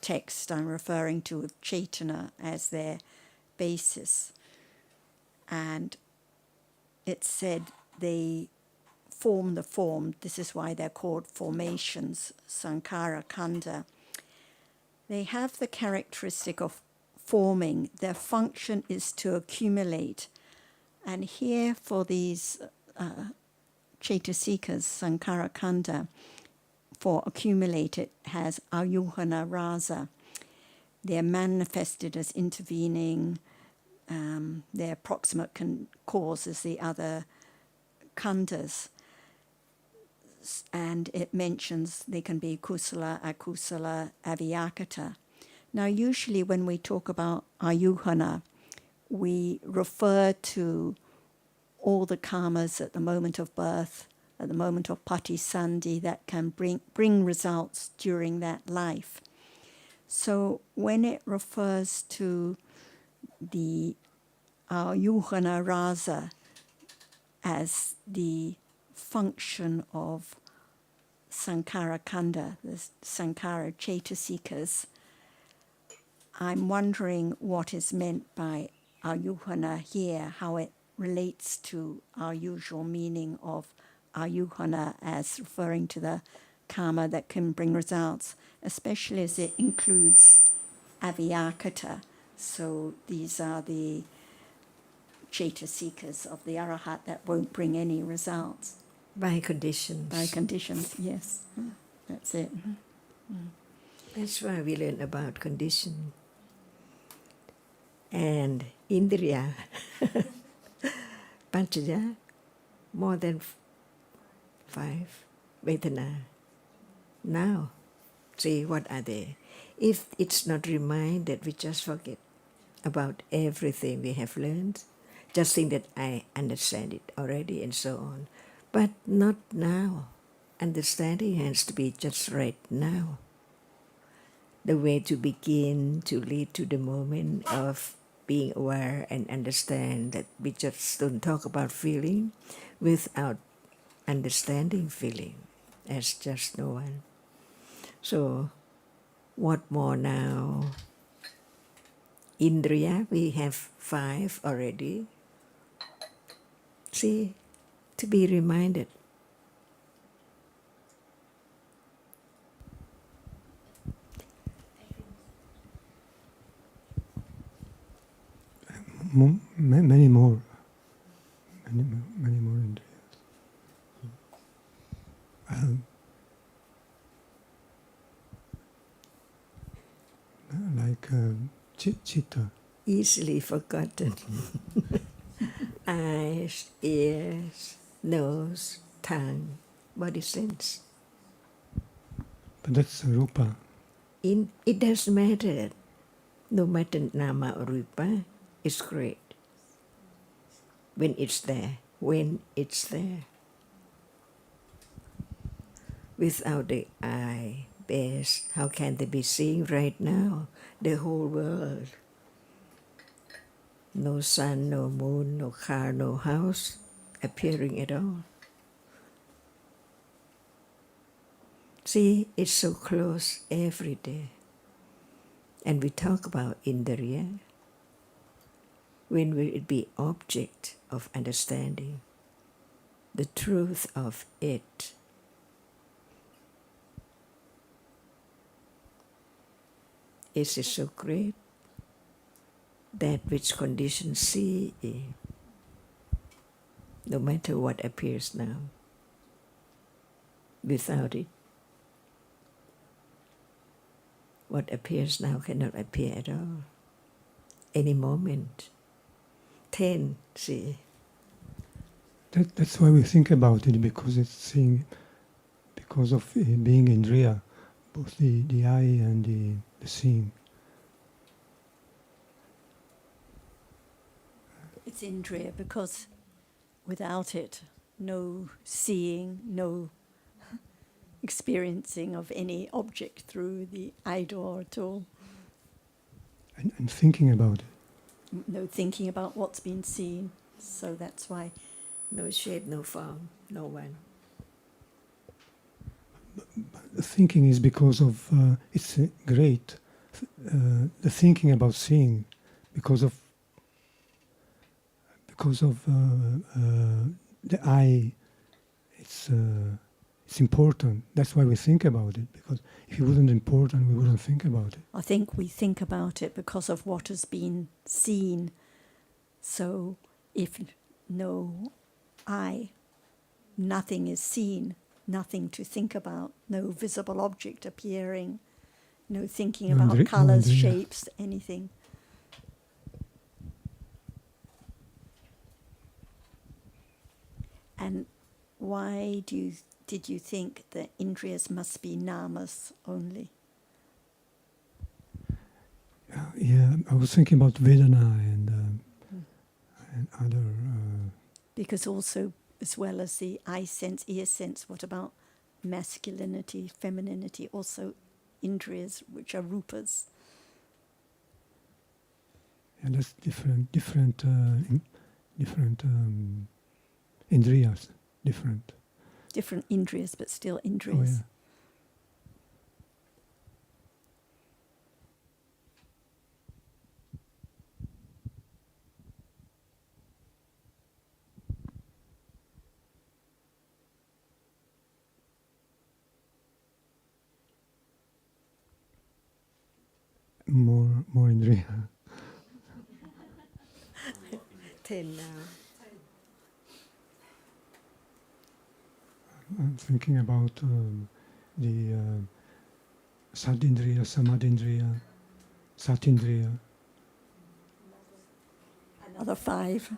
A: text I'm referring to Chaitana as their basis. And it said they form the form. This is why they're called formations, Sankara Kanda. They have the characteristic of forming. Their function is to accumulate. And here for these Chaitasikas, Sankara Kanda, for accumulated has Ayuhana Rasa. They're manifested as intervening. Their proximate cause is the other khandas. And it mentions they can be kusala, akusala, avyakata. Now, usually when we talk about ayuhana, we refer to all the karmas at the moment of birth, at the moment of patisandhi that can bring results during that life. So when it refers to the ayuhana rasa as the function of Sankara Kanda, the Sankara Chaitasikas, I'm wondering what is meant by ayuhana here, how it relates to our usual meaning of ayuhana as referring to the karma that can bring results, especially as it includes avyakata. So these are the Chaitasikas of the Arahat that won't bring any results.
C: By conditions.
A: By conditions, yes. That's it.
C: That's why we learn about condition. And Indriya, Panchaya, more than 5. Vedana. Now, see, what are they? If it's not reminded, we just forget about everything we have learned. Just think that I understand it already and so on. But not now. Understanding has to be just right now. The way to begin to lead to the moment of being aware and understand that we just don't talk about feeling without understanding feeling as just no one. So what more now? Indriya, we have 5 already. See, to be reminded.
G: Many more. Many more indriyas. Like chitta.
C: Easily forgotten. Eyes, ears, nose, tongue, body sense.
G: But that's rupa.
C: It doesn't matter. No matter nama or rupa, it's great. When it's there. Without the eye, base, how can they be seeing right now? The whole world. No sun, no moon, no car, no house appearing at all. See, it's so close every day. And we talk about Indriya. When will it be object of understanding? The truth of it. Is it so great? That which conditions see, no matter what appears now. Without it, what appears now cannot appear at all. Any moment. 10, see.
G: That's why we think about it, because it's seeing, because of being indriya, both the eye and the seeing.
A: It's indriya because without it, no seeing, no experiencing of any object through the eye door at all.
G: And thinking about it.
A: No thinking about what's been seen. So that's why.
C: No shape, no form, no one.
G: The thinking is because of, it's great, the thinking about seeing, because of the eye, it's important. That's why we think about it, because if it wasn't important, we wouldn't think about it.
A: I think we think about it because of what has been seen. So if no eye, nothing is seen, nothing to think about, no visible object appearing, no thinking
G: No
A: about colours,
G: indriya.
A: shapes, anything. And why did you think that indriyas must be namas only?
G: Yeah, I was thinking about Vedana and other.
A: Because also, as well as the eye sense, ear sense, what about masculinity, femininity, also indriyas, which are rupas?
G: And that's different indriyas, different.
A: Different indriyas, but still
G: Oh,
A: indriyas.
G: yeah. More indriya.
C: 10 now.
G: I'm thinking about the Sadindriya, Samadindriya, Satindriya.
A: Another 5.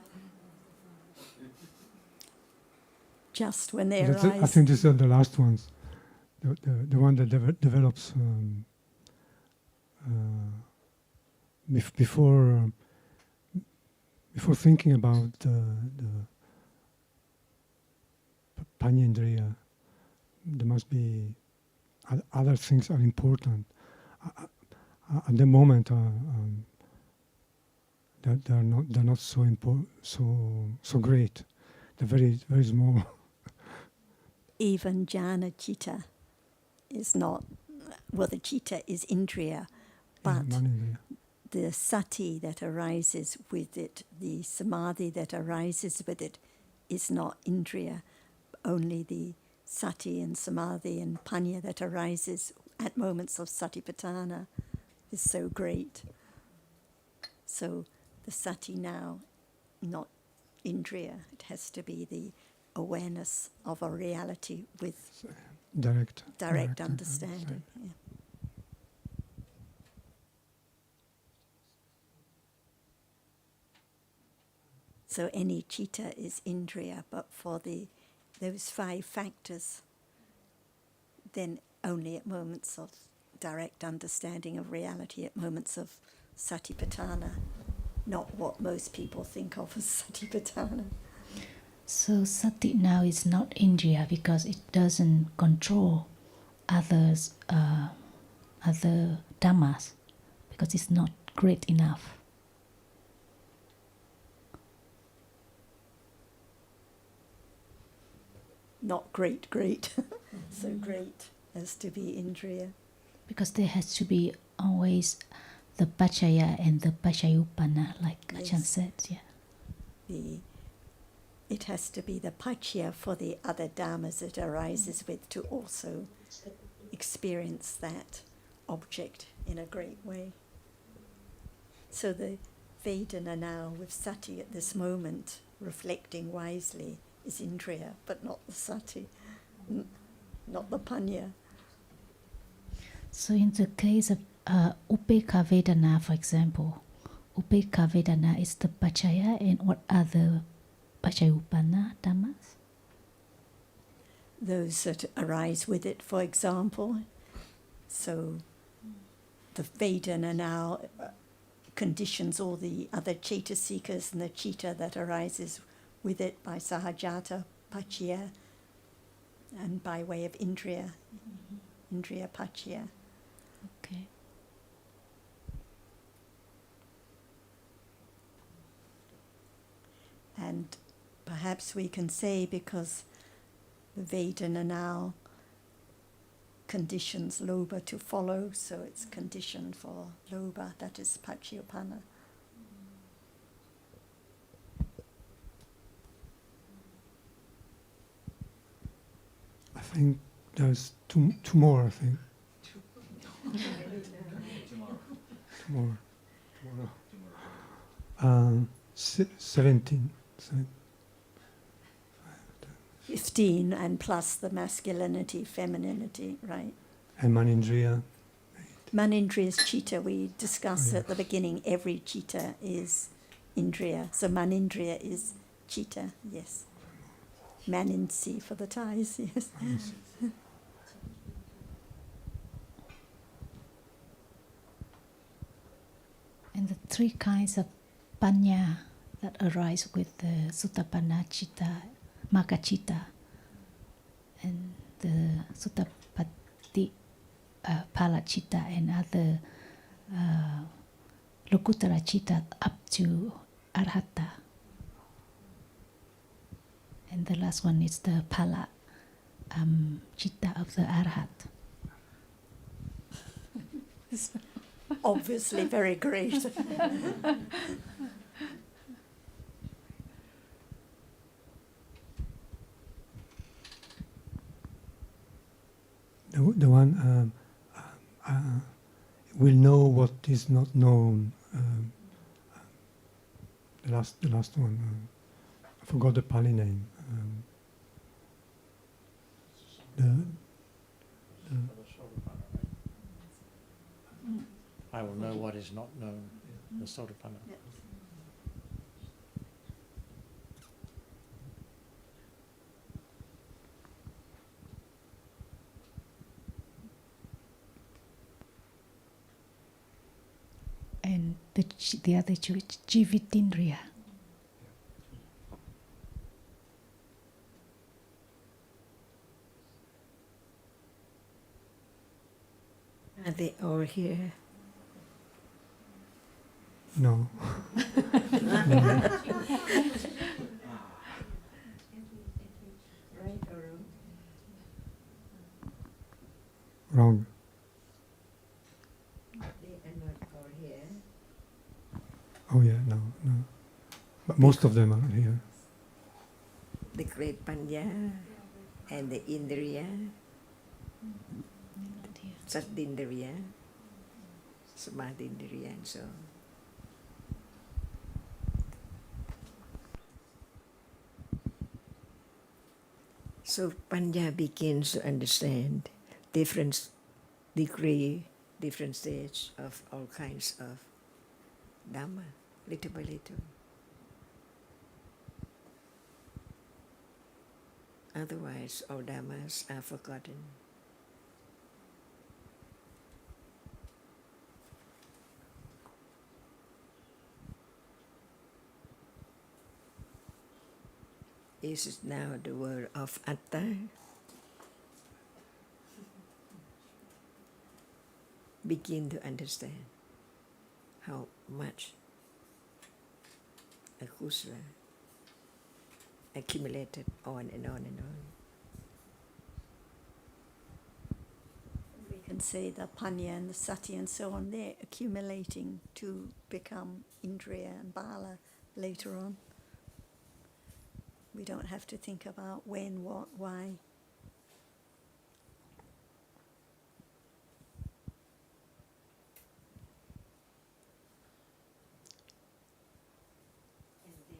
A: Just when they
G: I
A: arise.
G: think these are the last ones. The one that develops before thinking about the Panyendriya, there must be other things are important. At the moment, they're not so important, so great. They're very, very small.
A: Even jhana chitta is not, well, the chitta is indriya, but the sati that arises with it, the samadhi that arises with it, is not indriya. Only the sati and samadhi and panya that arises at moments of satipatthana is so great. So the sati now, not indriya, it has to be the awareness of a reality with
G: direct
A: understanding. Yeah. So any chitta is indriya, but for those 5 factors, then only at moments of direct understanding of reality, at moments of satipatthana, not what most people think of as satipatthana.
F: So sati now is not indriya because it doesn't control others, other dhammas, because it's not great enough.
A: Not great, so great as to be indriya.
F: Because there has to be always the pachaya and the pachayuppana, like Ajahn said. Yeah.
A: It has to be the pachya for the other dhammas it arises with to also experience that object in a great way. So the Vedana now with sati at this moment, reflecting wisely, is indriya, but not the sati, not the panya.
F: So in the case of Upekkha Vedana, for example, Upekkha Vedana is the pachaya, and what are the pachayuppana dhammas?
A: Those that arise with it, for example. So the Vedana now conditions all the other cetasikas and the chitta that arises with it by sahajata, pachya, and by way of indriya, indriya pachya.
F: Okay.
A: And perhaps we can say because the Vedana now conditions lobha to follow, so it's conditioned for lobha, that is pachyuppana.
G: I think there's two more, I think. Tomorrow. 17.
A: 15 and plus the masculinity, femininity, right?
G: And Manindriya.
A: Manindriya is chitta. We discussed at the beginning, every chitta is indriya. So manindriya is chitta, yes. Maninsi for the Thais, yes.
F: And the 3 kinds of panya that arise with the Sotapanna citta, Magga citta, and the Sotapatti Phala citta, and other Lokuttara citta up to Arhata. And the last one is the Phala citta of the Arhat.
A: Obviously very great.
G: The one will know what is not known. The last one. I forgot the Pali name.
E: I will know what is not known, the Sotapanna.
F: And the other two, Jivitindriya.
C: Are they all here?
G: No.
C: Right or wrong?
G: Wrong.
C: They are not all here.
G: Oh yeah, no. But most of them are here.
C: The great Panya and the Indriya, Satindriya, Samadhindriya, and so on. So Panya begins to understand different degree, different stage of all kinds of Dhamma, little by little. Otherwise, all Dhammas are forgotten. Is it now the word of Atta? Begin to understand how much akusala accumulated on and on and on.
A: We can say the panya and the sati and so on, they're accumulating to become indriya and bala later on. We don't have to think about when, what, why.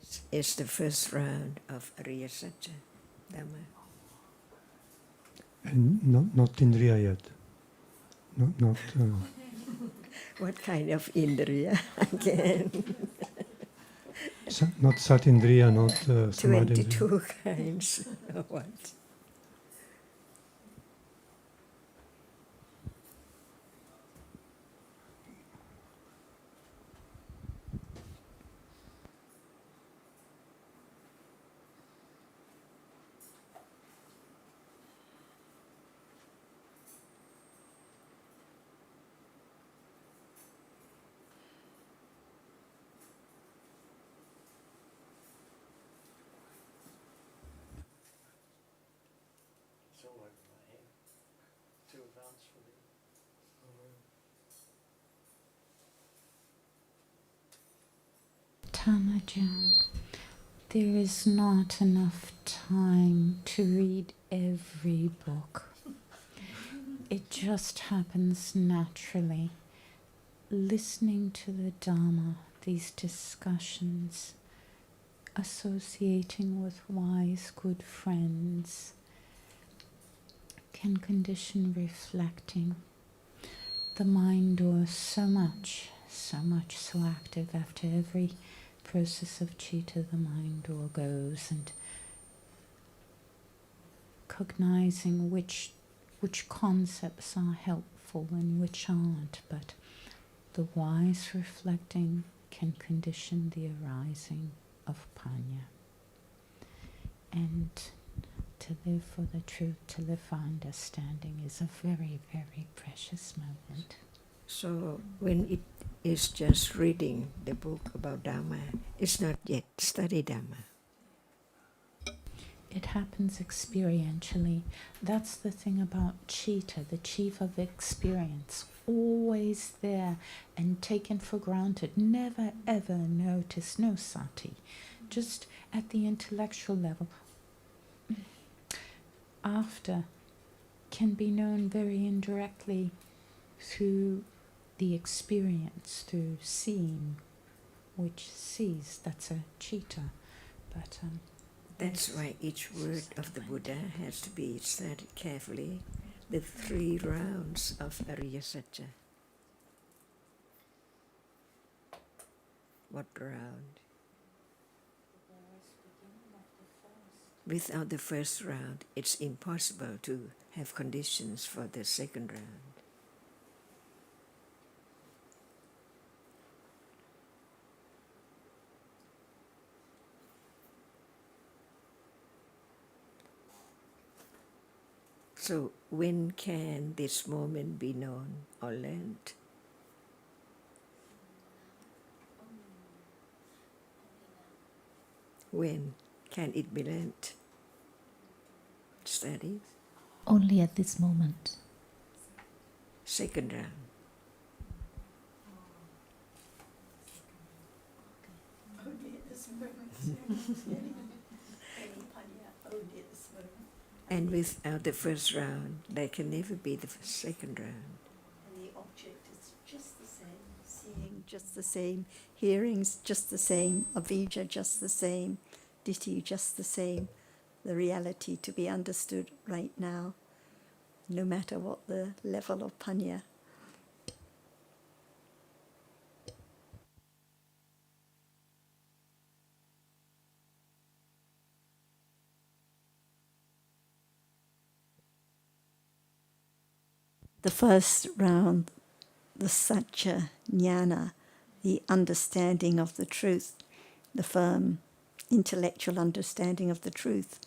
C: This is the first round of Ariya Satya Dhamma.
G: And not Indriya yet. Not.
C: What kind of Indriya again?
G: Not Satindriya, not Samadhindriya.
C: 22 kinds. What?
E: It's all over my head. Too advanced for me.
B: Tamajan, there is not enough time to read every book. It just happens naturally. Listening to the Dhamma, these discussions, associating with wise, good friends, can condition reflecting. The mind does so much so active. After every process of chitta, the mind door goes, and cognizing which concepts are helpful and which aren't, but the wise reflecting can condition the arising of panya. And to live for the truth, to live for understanding is a very, very precious moment.
C: So when it is just reading the book about Dhamma, it's not yet study Dhamma.
B: It happens experientially. That's the thing about chitta, the chief of experience, always there and taken for granted, never ever noticed, no sati, just at the intellectual level. After can be known very indirectly through the experience, through seeing, which sees, that's a chitta. But
C: That's why each word of the Buddha has to be studied carefully. The 3 rounds of Ariya Satya. What round? Without the first round, it's impossible to have conditions for the second round. So when can this moment be known or learned? When can it be learned? Studied?
F: Only at this moment.
C: Second round. And without the first round, there can never be the second round.
A: And the object is just the same, seeing just the same, hearings just the same, avijja just the same, ditthi just the same, the reality to be understood right now, no matter what the level of panya. The first round, the satya jnana, the understanding of the truth, the firm intellectual understanding of the truth.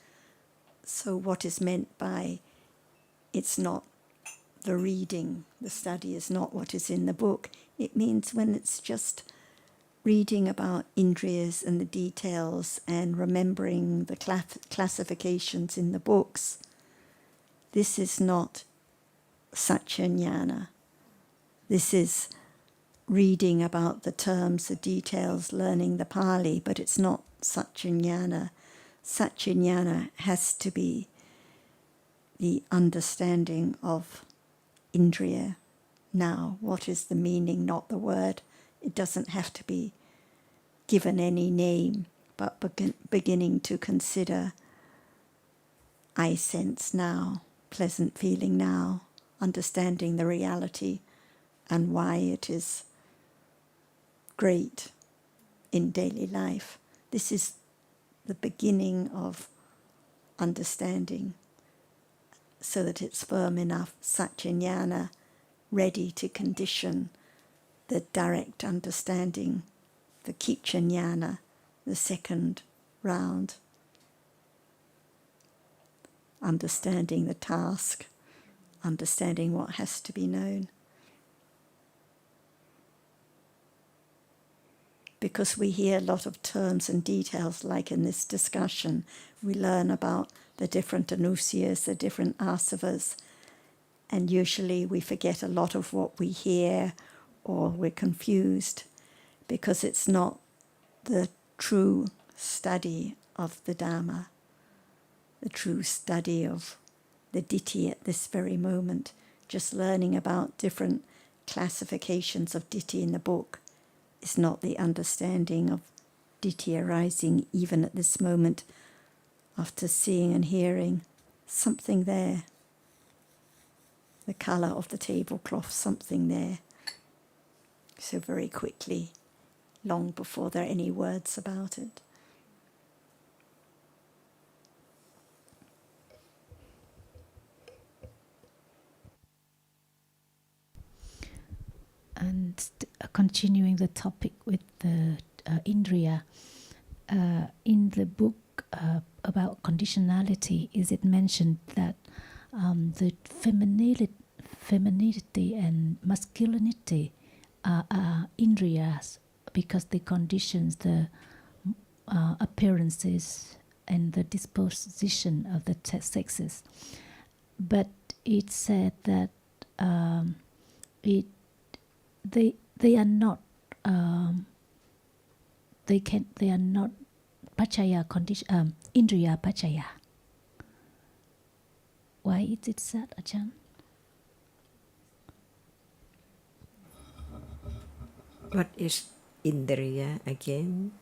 A: So what is meant by it's not the reading, the study is not what is in the book. It means when it's just reading about indriyas and the details and remembering the classifications in the books. This is not satya jnana. This is reading about the terms, the details, learning the Pali, but it's not satya jnana. Satya jnana has to be the understanding of indriya now. What is the meaning, not the word? It doesn't have to be given any name, but beginning to consider I sense now, pleasant feeling now, understanding the reality and why it is great in daily life. This is the beginning of understanding so that it's firm enough, satya jnana, ready to condition the direct understanding, the kiccha jnana, the second round, understanding the task, understanding what has to be known. Because we hear a lot of terms and details, like in this discussion, we learn about the different anusiyas, the different asavas, and usually we forget a lot of what we hear, or we're confused because it's not the true study of the Dhamma, the true study of the ditthi at this very moment. Just learning about different classifications of ditthi in the book is not the understanding of ditthi arising even at this moment after seeing and hearing something there. The colour of the tablecloth, something there. So very quickly, long before there are any words about it.
F: And continuing the topic with the Indriya, in the book about conditionality, is it mentioned that the femininity and masculinity are Indriyas because they conditions the appearances and the disposition of the sexes. But it said that they are not they are not pachaya condition indriya pachaya. Why is it said, Ajahn?
C: What is indriya again?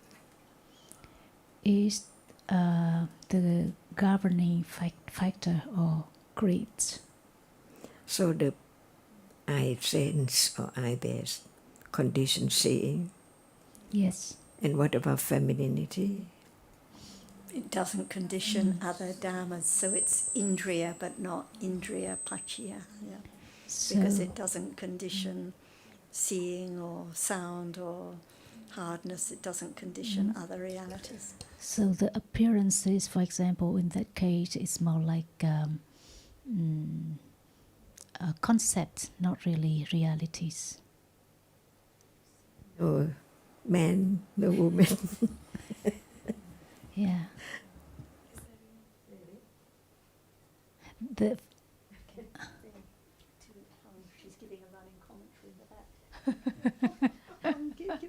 F: Is the governing factor or greed.
C: So the eye sense or eye based condition seeing.
F: Yes.
C: And what about femininity?
A: It doesn't condition other dhammas, so it's indriya but not indriya pachya, yeah.
F: So,
A: Because it doesn't condition seeing or sound or hardness, it doesn't condition other realities.
F: so the appearances, for example, in that case, is more like a concept, not really realities.
C: No man, no woman.
F: Yeah. The
A: She's giving a running commentary in the back.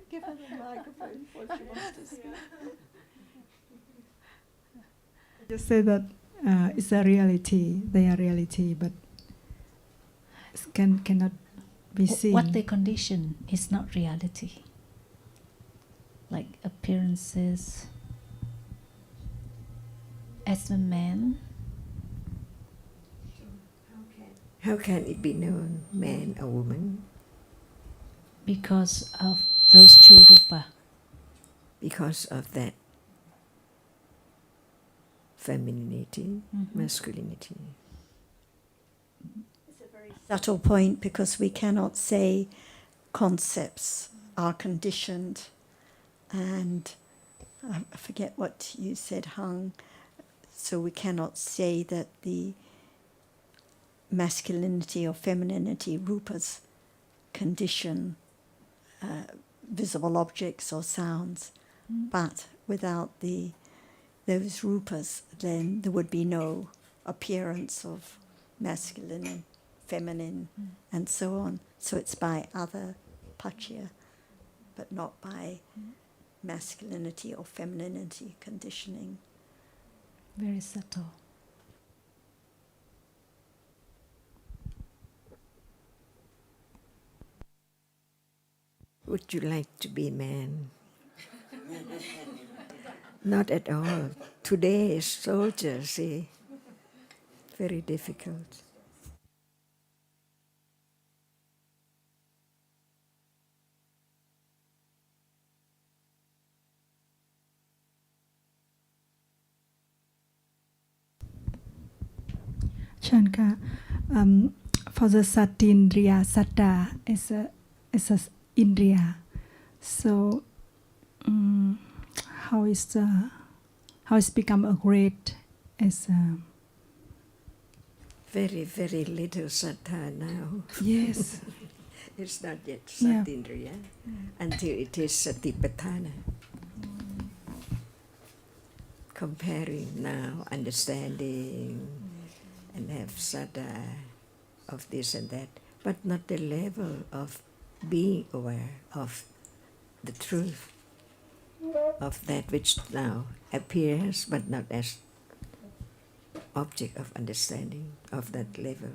A: Give her the microphone before she wants to speak.
J: Just say that it's a reality, they are reality, but cannot be seen.
F: what they condition is not reality. Like appearances. As a man,
C: How can it be known, man or woman?
F: because of those two rupa.
C: Because of that femininity, masculinity.
A: It's a very subtle point because we cannot say concepts are conditioned, and I forget what you said, Hung. So we cannot say that the masculinity or femininity rupas condition visible objects or sounds, but without those rupas, then there would be no appearance of masculine and feminine and so on. So it's by other pachya, but not by masculinity or femininity conditioning.
F: Very subtle.
C: Would you like to be a man? Not at all. Today is soldier, see? Very difficult.
J: Shankar, for the Satindriya, Satta is a Indriya. So how it's become a great as
C: Very, very little sattha now.
J: yes.
C: It's not yet
J: Yeah.
C: satindriya until it is satipatthana. Comparing now, understanding, and have sattha of this and that, but not the level of being aware of the truth of that which now appears, but not as object of understanding of that level.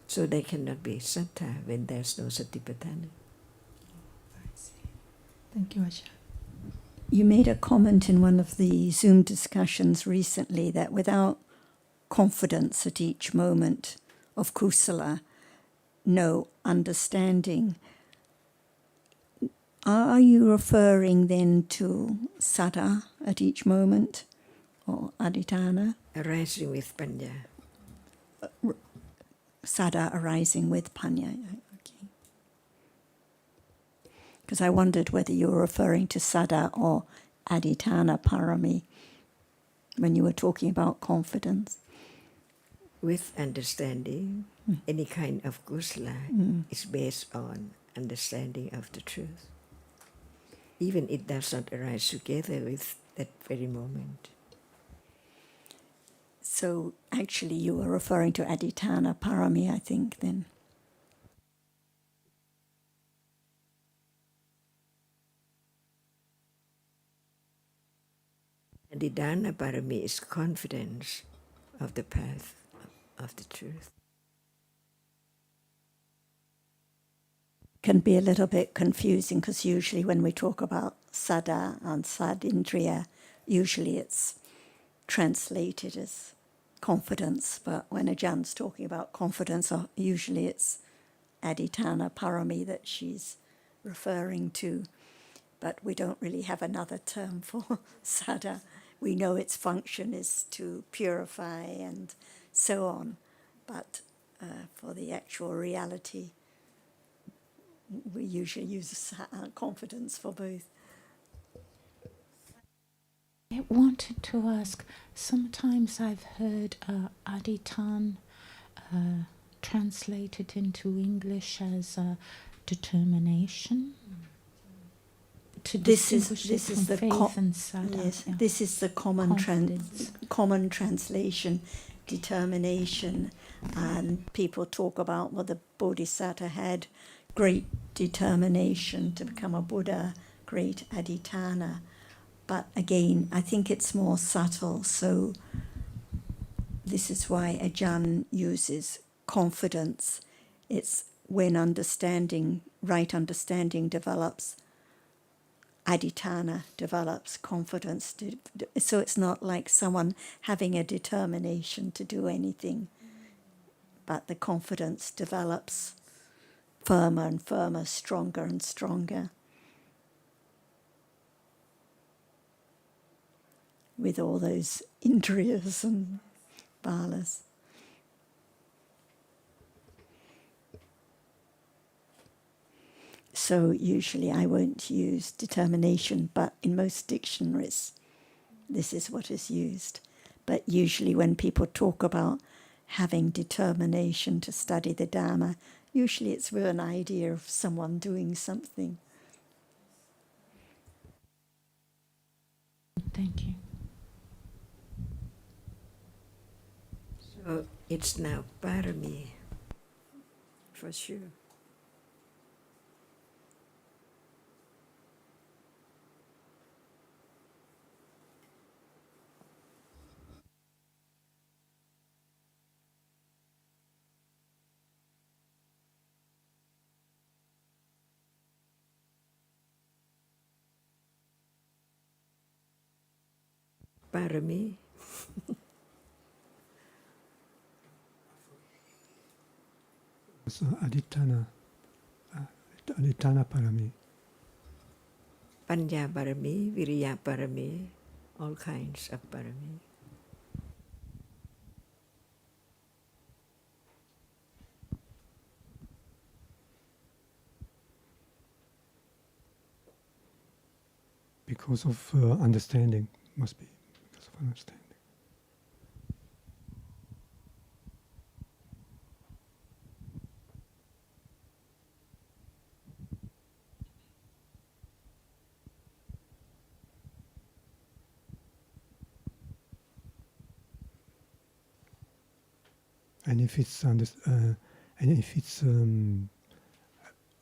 C: So they cannot be sattha when there's no satipatthana.
J: Thank you, Asha.
A: You made a comment in one of the Zoom discussions recently that without confidence at each moment of kusala, no understanding. Are you referring then to sada at each moment or adhitthana?
C: Arising with panya.
A: Sada arising with panya. Okay. Because I wondered whether you were referring to sada or adhitthana parami when you were talking about confidence.
C: With understanding, any kind of kusala is based on understanding of the truth. Even it does not arise together with that very moment.
A: So actually you were referring to adhitthana parami, I think, then.
C: And the dana parami is confidence of the path of the truth.
A: can be a little bit confusing because usually when we talk about sada and sadindriya, usually it's translated as confidence, but when Ajahn talking about confidence, usually it's adhitthana parami that she's referring to, but we don't really have another term for sada. We know its function is to purify and so on, but for the actual reality, we usually use confidence for both.
B: I wanted to ask, sometimes I've heard adhitan translated into English as determination. To
A: This
B: distinguish
A: is
B: it from
A: the
B: faith and sada.
A: yes.
B: Yeah.
A: This is the common translation, determination, and people talk about the Bodhisattva had great determination to become a Buddha, great adhitthana. But again, I think it's more subtle. So this is why Ajahn uses confidence. It's when right understanding develops, adhitthana develops, confidence. So it's not like someone having a determination to do anything, but the confidence develops firmer and firmer, stronger and stronger, with all those indriyas and balas. So usually I won't use determination, but in most dictionaries, this is what is used. But usually when people talk about having determination to study the Dhamma, usually it's with an idea of someone doing something.
B: Thank you.
C: So it's now parami.
A: For sure.
C: Parami.
G: So adhitthana parami.
C: Panya parami, viriya parami, all kinds of parami.
G: Because of understanding, must be because of understanding. And if it's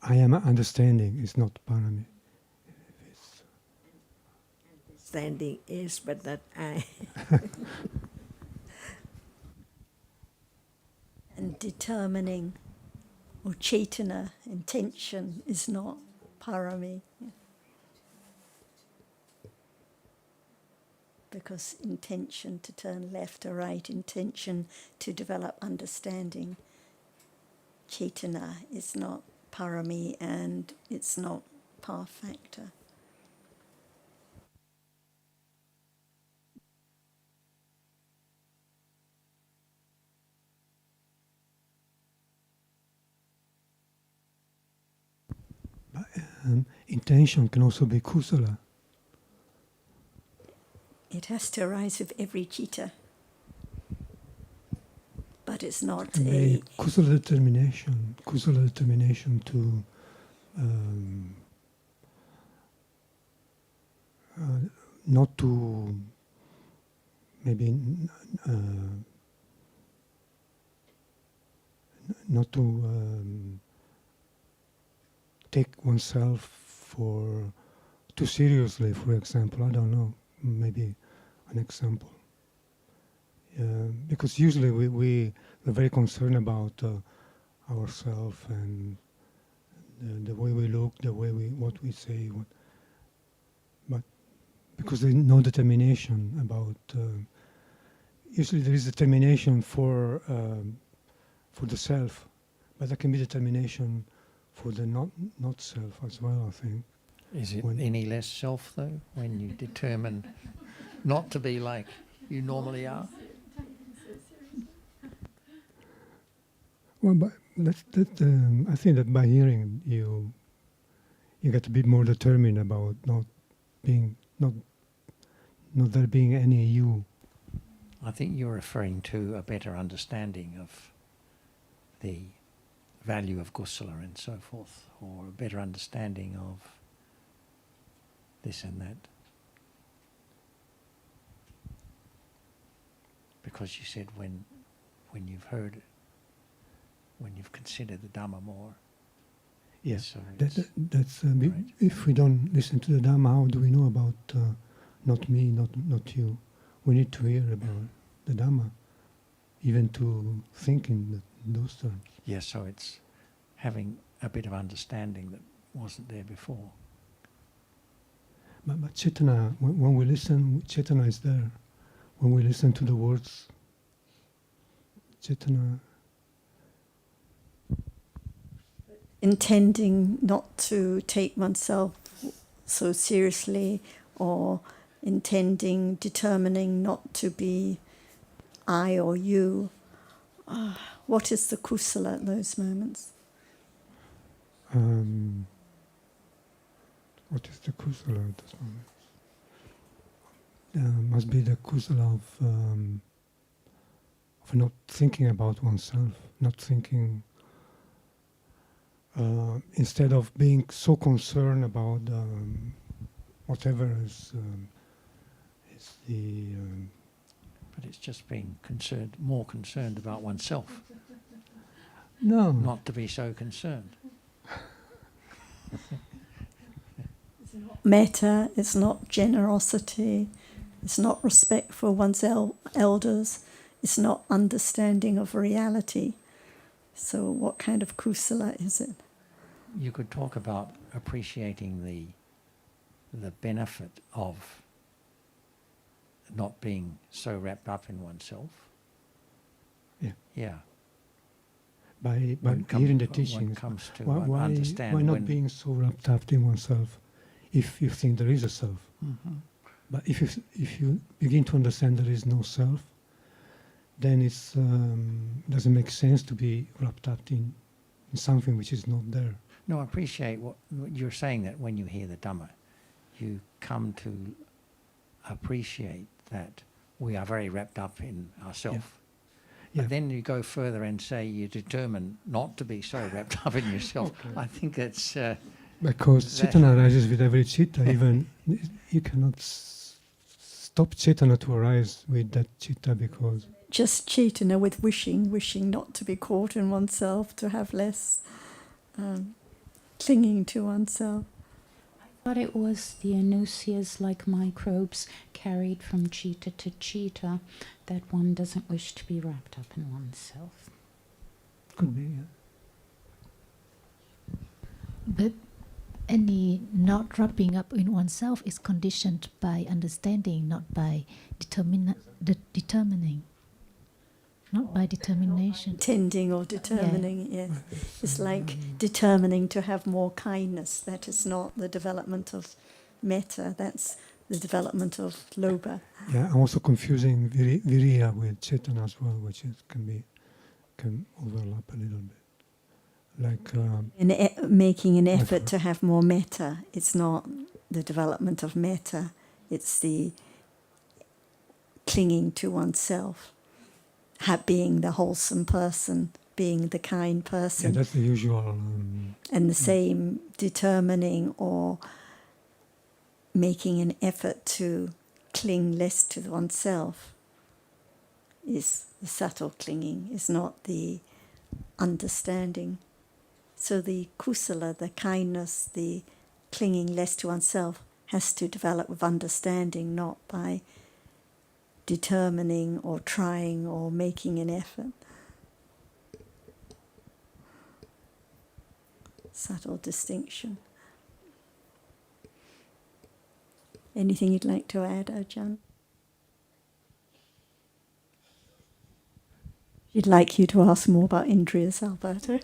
G: I am understanding, it's not parami.
C: Understanding is, but not I.
A: And determining or cetana, intention, is not parami. Yeah. Because intention to turn left or right, intention to develop understanding, cetana is not parami and it's not path factor.
G: But, intention can also be kusala.
A: It has to arise with every citta, but it's not
G: And
A: a
G: kusala determination to not to maybe not to take oneself too seriously, for example. I don't know, maybe an example. Because usually we're very concerned about ourselves and the way we look, the way what we say, but because there's no determination about. Usually there is determination for the self, but there can be determination for the not self as well, I think.
E: Is it any less self, though, when you determine not to be like you normally are?
G: Well, but I think that by hearing you get a bit more determined about not there being any you.
E: I think you're referring to a better understanding of the value of kusala and so forth, or a better understanding of this and that. Because you said when you've heard, when you've considered the Dhamma more.
G: Yes,
E: So
G: that's
E: right.
G: if we don't listen to the Dhamma, how do we know about not me, not you? We need to hear about the Dhamma, even to think in those terms.
E: Yes, so it's having a bit of understanding that wasn't there before.
G: But Chaitana, when we listen, Chaitana is there. When we listen to the words, Chaitana.
A: Intending not to take oneself so seriously, or determining not to be I or you. What is the kusala at those moments?
G: What is the kusala at this moment? Must be the kusala of not thinking about oneself, not thinking. Instead of being so concerned about whatever is the.
E: But it's just being more concerned about oneself.
G: No.
E: Not to be so concerned.
A: It's not metta, it's not generosity, it's not respect for one's elders, it's not understanding of reality. So what kind of kusala is it?
E: You could talk about appreciating the benefit of not being so wrapped up in oneself.
G: Yeah.
E: Yeah.
G: By hearing the teachings, why
E: understand
G: not being so wrapped up in oneself if you think there is a self?
E: Mm-hmm.
G: But if you begin to understand there is no self, then it doesn't make sense to be wrapped up in something which is not there.
E: No, I appreciate what you're saying, that when you hear the Dhamma, you come to appreciate that we are very wrapped up in ourselves.
G: Yeah.
E: But then you go further and say you determine not to be so wrapped up in yourself.
G: Okay.
E: I think that's...
G: because Chaitana arises with every chitta, even you cannot stop Chaitana to arise with that chitta, because...
A: Just Chaitana with wishing not to be caught in oneself, to have less clinging to oneself.
B: But it was the anusyas, like microbes, carried from chitta to chitta, that one doesn't wish to be wrapped up in oneself.
G: Could be, yeah.
F: But any not wrapping up in oneself is conditioned by understanding, not by determining. Not by determination.
A: Intending or determining, yes. It's like determining to have more kindness. That is not the development of metta, that's the development of lobha.
G: Yeah, I'm also confusing viriya with Chaitana as well, which can overlap a little bit. Like
A: making an effort to have more metta. It's not the development of metta, it's the clinging to oneself. Being the wholesome person, being the kind person.
G: Yeah, that's the usual.
A: And the same determining or making an effort to cling less to oneself is the subtle clinging, is not the understanding. So the kusala, the kindness, the clinging less to oneself, has to develop with understanding, not by determining or trying or making an effort. subtle distinction. Anything you'd like to add, Ajahn? She'd like you to ask more about Indriyas, Alberto.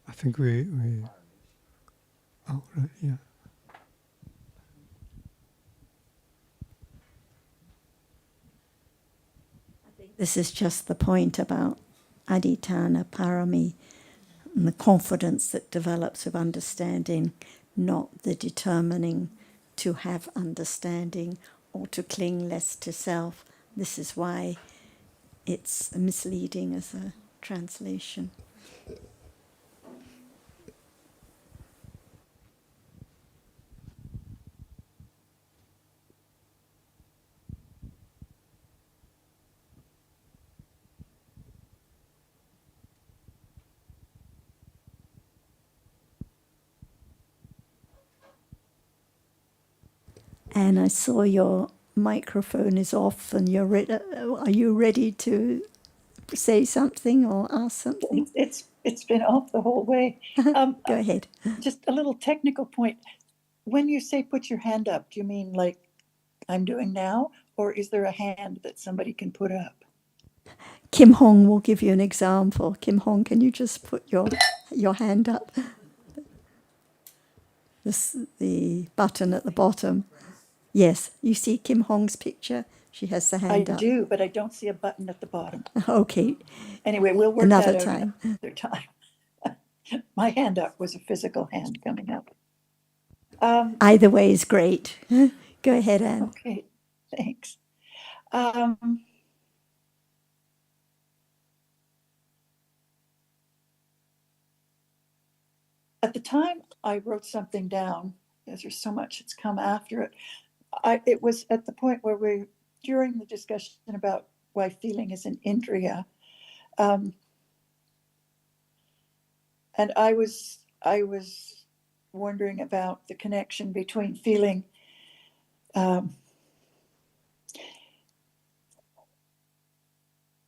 G: I think we oh, right, yeah.
A: This is just the point about adhitthana parami and the confidence that develops with understanding, not the determining to have understanding or to cling less to self. This is why it's misleading as a translation. And I saw your microphone is off, and are you ready to say something or ask something?
K: It's been off the whole way.
A: Go ahead.
K: Just a little technical point. When you say put your hand up, do you mean like I'm doing now, or is there a hand that somebody can put up?
A: Kim Hong will give you an example. Kim Hong, can you just put your hand up? The button at the bottom. Yes, you see Kim Hong's picture? She has the hand
K: I
A: up.
K: do, but I don't see a button at the bottom.
A: Okay,
K: Anyway, we'll work
A: another
K: that out
A: time.
K: another time. My hand up was a physical hand coming up.
A: Either way is great. Go ahead, Anne.
K: Okay, thanks. At the time I wrote something down, because there's so much that's come after it. It was at the point where during the discussion about why feeling is an indriya, and I was wondering about the connection between feeling. I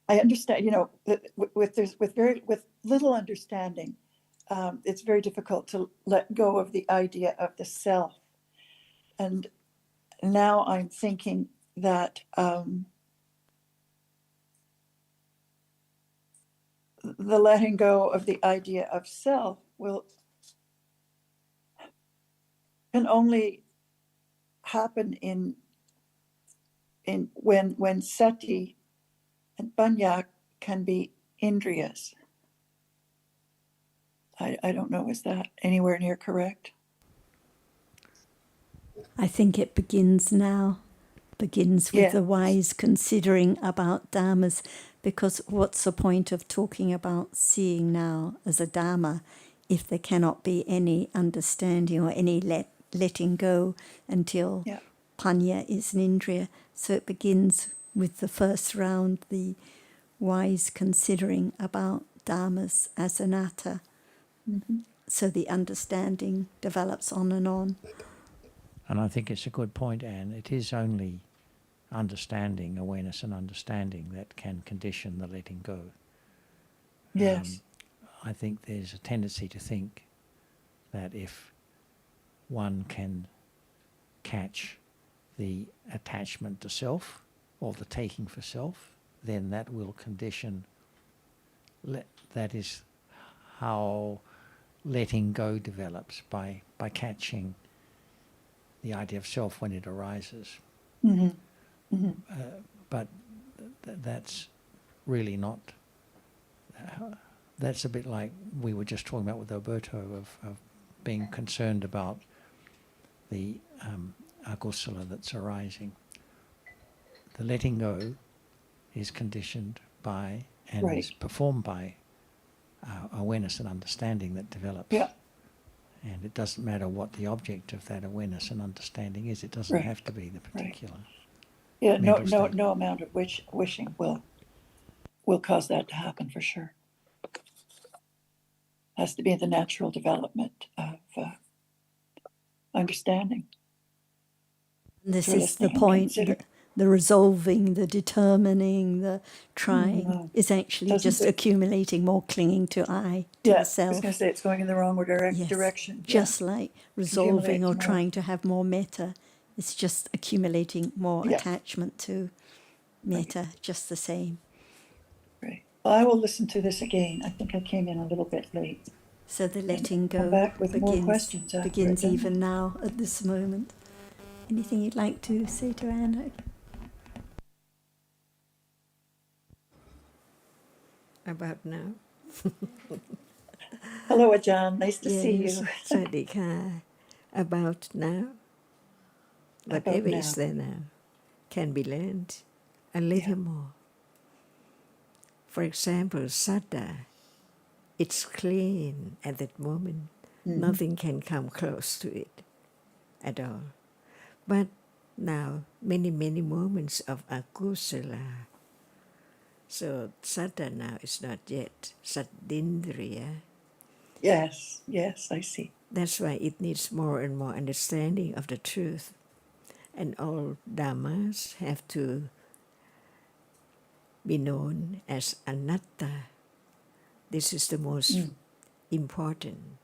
K: understand, with little understanding, it's very difficult to let go of the idea of the self. And now I'm thinking that the letting go of the idea of self can only happen in when sati and panya can be indriyas. I don't know, is that anywhere near correct?
A: I think it begins now. Begins with the wise considering about dhammas, because what's the point of talking about seeing now as a dhamma if there cannot be any understanding or any letting go until panya is an indriya? So it begins with the first round, the wise considering about dhammas as anatta. Mm-hmm. So the understanding develops on and on.
E: And I think it's a good point, Anne. It is only understanding, awareness and understanding that can condition the letting go.
K: Yes.
E: I think there's a tendency to think that if one can catch the attachment to self or the taking for self, then that will condition. That is how letting go develops, by catching the idea of self when it arises.
K: Mm-hmm. Mm-hmm.
E: But that's really not. That's a bit like we were just talking about with Alberto of being concerned about the akusala that's arising. The letting go is conditioned by and is performed by awareness and understanding that develops.
K: Yeah.
E: And it doesn't matter what the object of that awareness and understanding is. It doesn't have to be the particular.
K: Yeah. No amount of wishing will cause that to happen for sure. Has to be the natural development of understanding.
A: This is the point. the resolving, the determining, the trying
K: No.
A: is actually
K: Doesn't
A: just
K: it?
A: accumulating more clinging to I, to
K: Yeah,
A: the
K: I was
A: self.
K: going to say it's going in the wrong
A: Yes,
K: direction.
A: just like resolving or
K: Accumulates more.
A: trying to have more metta, it's just accumulating more
K: Yeah.
A: attachment to metta, just the same.
K: Right. Well, I will listen to this again. I think I came in a little bit late.
A: So the
K: And
A: letting
K: come
A: go
K: back with more questions after
A: begins
K: it's done.
A: even now at this moment. Anything you'd like to say to Anna?
C: About now?
K: Hello, Ajahn. Nice to see
C: Yes,
K: you.
C: Sadhika. About now?
K: About
C: Whatever
K: now.
C: is there now can be learned a little more. For example, saddha, it's clean at that moment.
K: Mhm.
C: Nothing can come close to it at all. But now, many, many moments of akusala. So saddha now is not yet saddindriya.
K: Yes, yes, I see.
C: That's why it needs more and more understanding of the truth. And all dhammas have to be known as anatta. This is the most important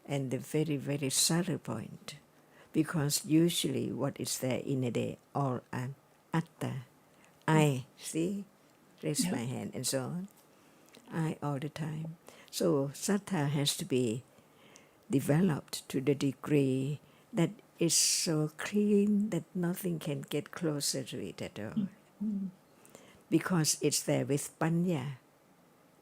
C: and the very, very subtle point. Because usually what is there in a day, all an atta. I, see, raise
K: Yeah.
C: my hand and so on. I all the time. So sattha has to be developed to the degree that is so clean that nothing can get closer to it at all. Because it's there with panya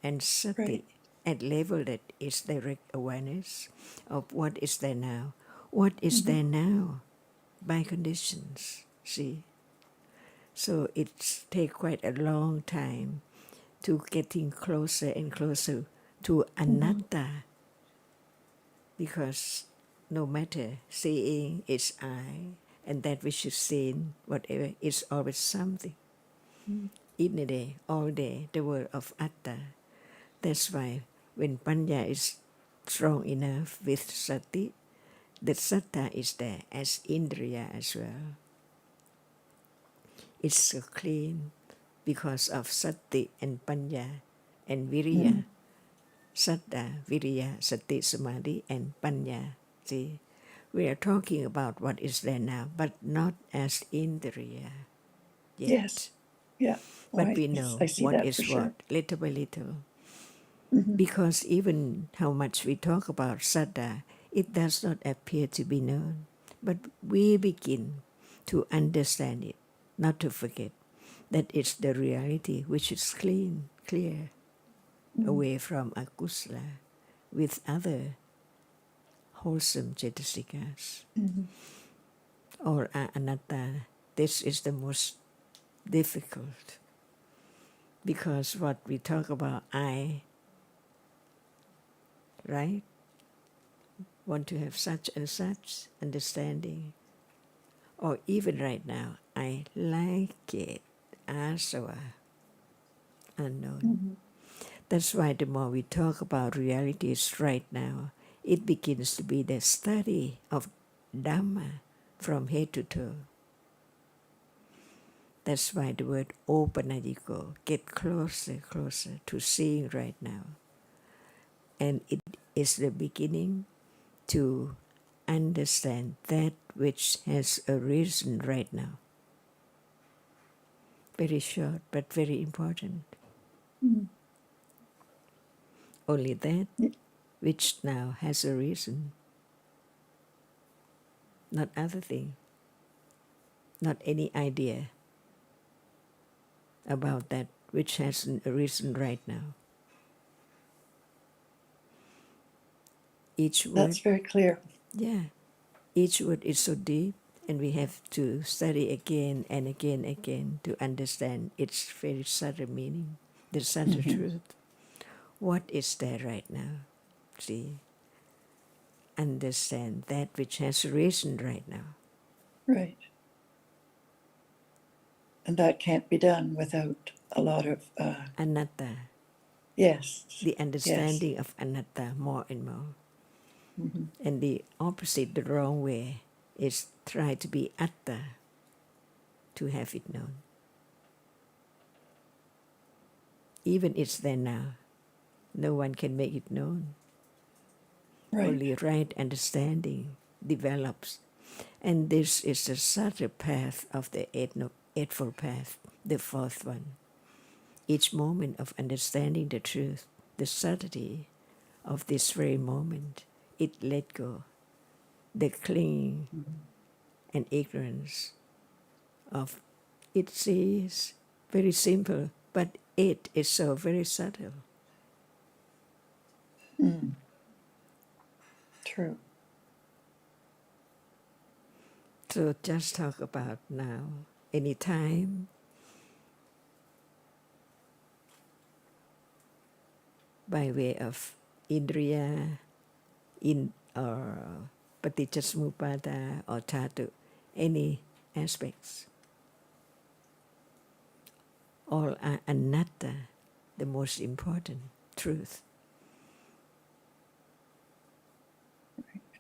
C: and sati
K: Right.
C: at level that is direct awareness of what is there now. What is there now by conditions, see? So it takes quite a long time to getting closer and closer to anatta, because no matter seeing is I, and that which is seen, whatever, is always something. In a day, all day, the word of atta. That's why when panya is strong enough with sati, the sattha is there as indriya as well. It's so clean because of sati and panya and viriya. Sattha, viriya, sati, samadhi, and panya. See, we are talking about what is there now, but not as indriya yet.
K: Yes. Yeah.
C: But
K: Right.
C: we
K: I
C: know
K: see
C: what
K: that for
C: is
K: sure.
C: what, little by little. Because even how much we talk about saddha, it does not appear to be known. But we begin to understand it, not to forget that it's the reality which is clean, clear, away from akusala, with other wholesome cetasikas. Or anatta, this is the most difficult. Because what we talk about, I, right? Want to have such and such understanding. Or even right now, I like it, asava, unknown. That's why the more we talk about realities right now, it begins to be the study of Dhamma from head to toe. That's why the word opanayiko, get closer, closer to seeing right now. And it is the beginning to understand that which has arisen right now. Very short, but very important. Only that which now has arisen, not other thing, not any idea about that which has arisen right now. Each
K: That's
C: word,
K: very clear.
C: yeah, each word is so deep, and we have to study again and again and again to understand its very subtle meaning, the subtle truth. What is there right now? See, understand that which has arisen right now.
K: Right. And that can't be done without a lot of,
C: Anatta,
K: yes.
C: the
K: Yes.
C: understanding of anatta more and more. And the opposite, the wrong way, is try to be atta to have it known. even it's there now. No one can make it known.
K: Right.
C: Only right understanding develops. And this is the subtle path of the Eightfold Path, the fourth one. Each moment of understanding the truth, the subtlety of this very moment, it let go. The clinging and ignorance of it seems very simple, but it is so very subtle.
K: True.
C: So just talk about now, anytime, by way of Indriya, or Paticcasamuppada or Dhatu, any aspects. All are anatta, the most important truth.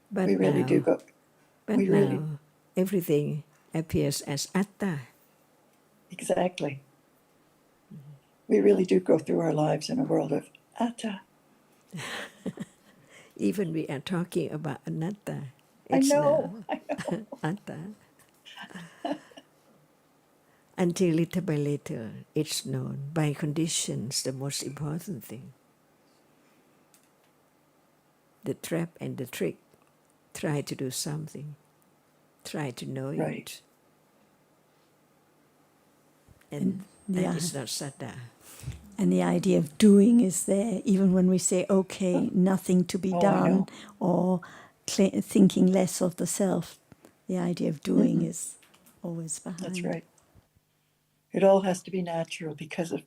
C: But
K: We really
C: now,
K: do go.
C: But
K: we
C: now,
K: really-
C: everything appears as atta.
K: Exactly. We really do go through our lives in a world of atta.
C: Even we are talking about anatta.
K: I
C: It's
K: know.
C: now atta. Until little by little, it's known by conditions, the most important thing. The trap and the trick. Try to do something. Try to know
K: Right.
C: it. And
A: Yeah.
C: that is not saddha.
A: And the idea of doing is there, even when we say, okay, nothing to be
K: Oh, I
A: done,
K: know.
A: or thinking less of the self. The idea of doing is always behind.
K: That's right. It all has to be natural because of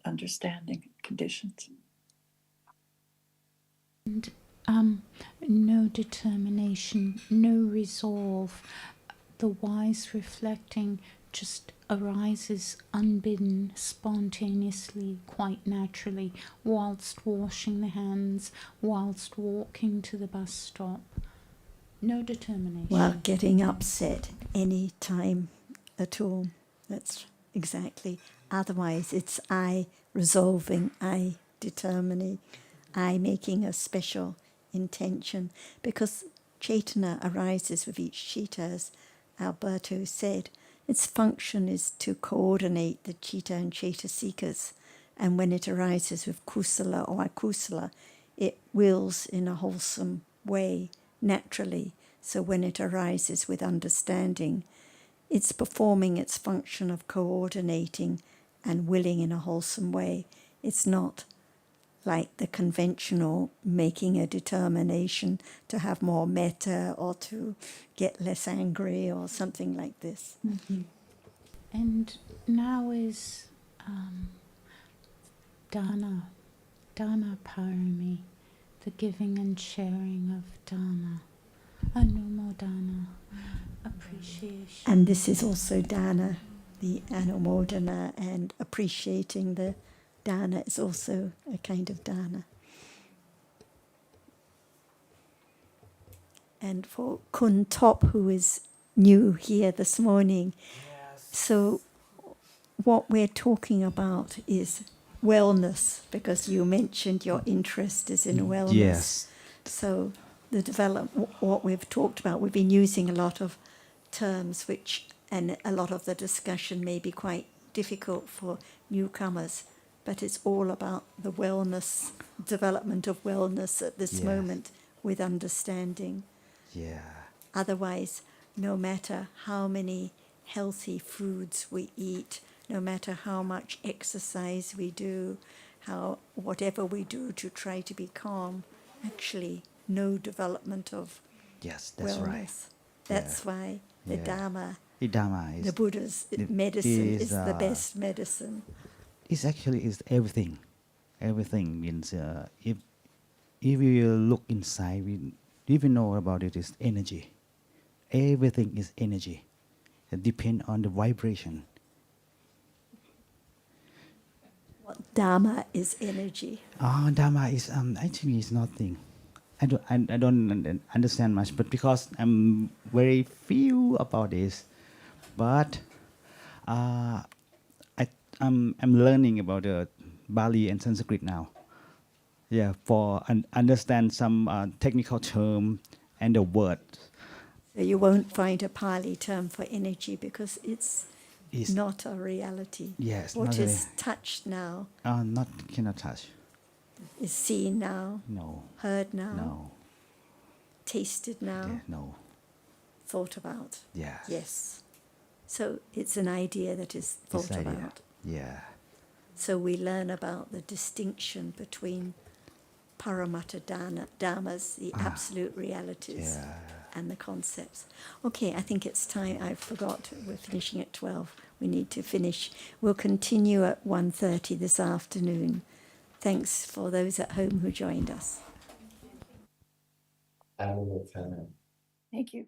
K: understanding conditions.
B: And no determination, no resolve. The wise reflecting just arises unbidden, spontaneously, quite naturally, whilst washing the hands, whilst walking to the bus stop. No determination.
A: Well, getting upset any time at all. That's exactly. Otherwise, it's I resolving, I determining, I making a special intention. Because Chaitanya arises with each chitta, as Alberto said. Its function is to coordinate the chitta and chaitasikas. And when it arises with kusala or akusala, it wills in a wholesome way, naturally. So when it arises with understanding, it's performing its function of coordinating and willing in a wholesome way. It's not like the conventional making a determination to have more metta or to get less angry or something like this.
B: Mm-hmm. And now is dana parami, the giving and sharing of dana, anumodana, appreciation.
A: And this is also dana, the anumodana, and appreciating the dana is also a kind of dana. And for Kun Top, who is new here this morning, so what we're talking about is wellness, because you mentioned your interest is in wellness.
L: Yes.
A: So the development, what we've talked about, we've been using a lot of terms which, and a lot of the discussion may be quite difficult for newcomers, but it's all about the wellness, development of wellness at this
L: Yes.
A: moment with understanding.
L: Yeah.
A: Otherwise, no matter how many healthy foods we eat, no matter how much exercise we do, whatever we do to try to be calm, actually no development of
L: Yes, that's
A: wellness.
L: right.
A: That's why the
L: Yeah.
A: Dhamma,
L: The Dhamma is
A: the Buddha's
L: the-
A: medicine
L: is,
A: is the best medicine.
L: it's actually is everything. Everything means if we look inside, we know about it is energy. Everything is energy. It depends on the vibration.
A: Dhamma is energy.
L: Dhamma is actually is nothing. I don't understand much, but because I'm very few about this, but I'm learning about the Bali and Sanskrit now. Yeah, for understand some technical term and the word
A: So you won't find a Pali term for energy because it's
L: is
A: not a reality.
L: yes,
A: What
L: not
A: is touched now,
L: not cannot touch.
A: is seen now,
L: No,
A: heard now,
L: no,
A: tasted now,
L: yeah, no,
A: thought about.
L: yes,
A: Yes. So it's an idea that is
L: This
A: thought
L: idea.
A: about.
L: Yeah,
A: So we learn about the distinction between Paramatta Dhammas, the absolute realities,
L: yeah.
A: and the concepts. Okay, I think it's time. I forgot. We're finishing at 12. We need to finish. We'll continue at 1:30 this afternoon. Thanks for those at home who joined us.
K: Thank you.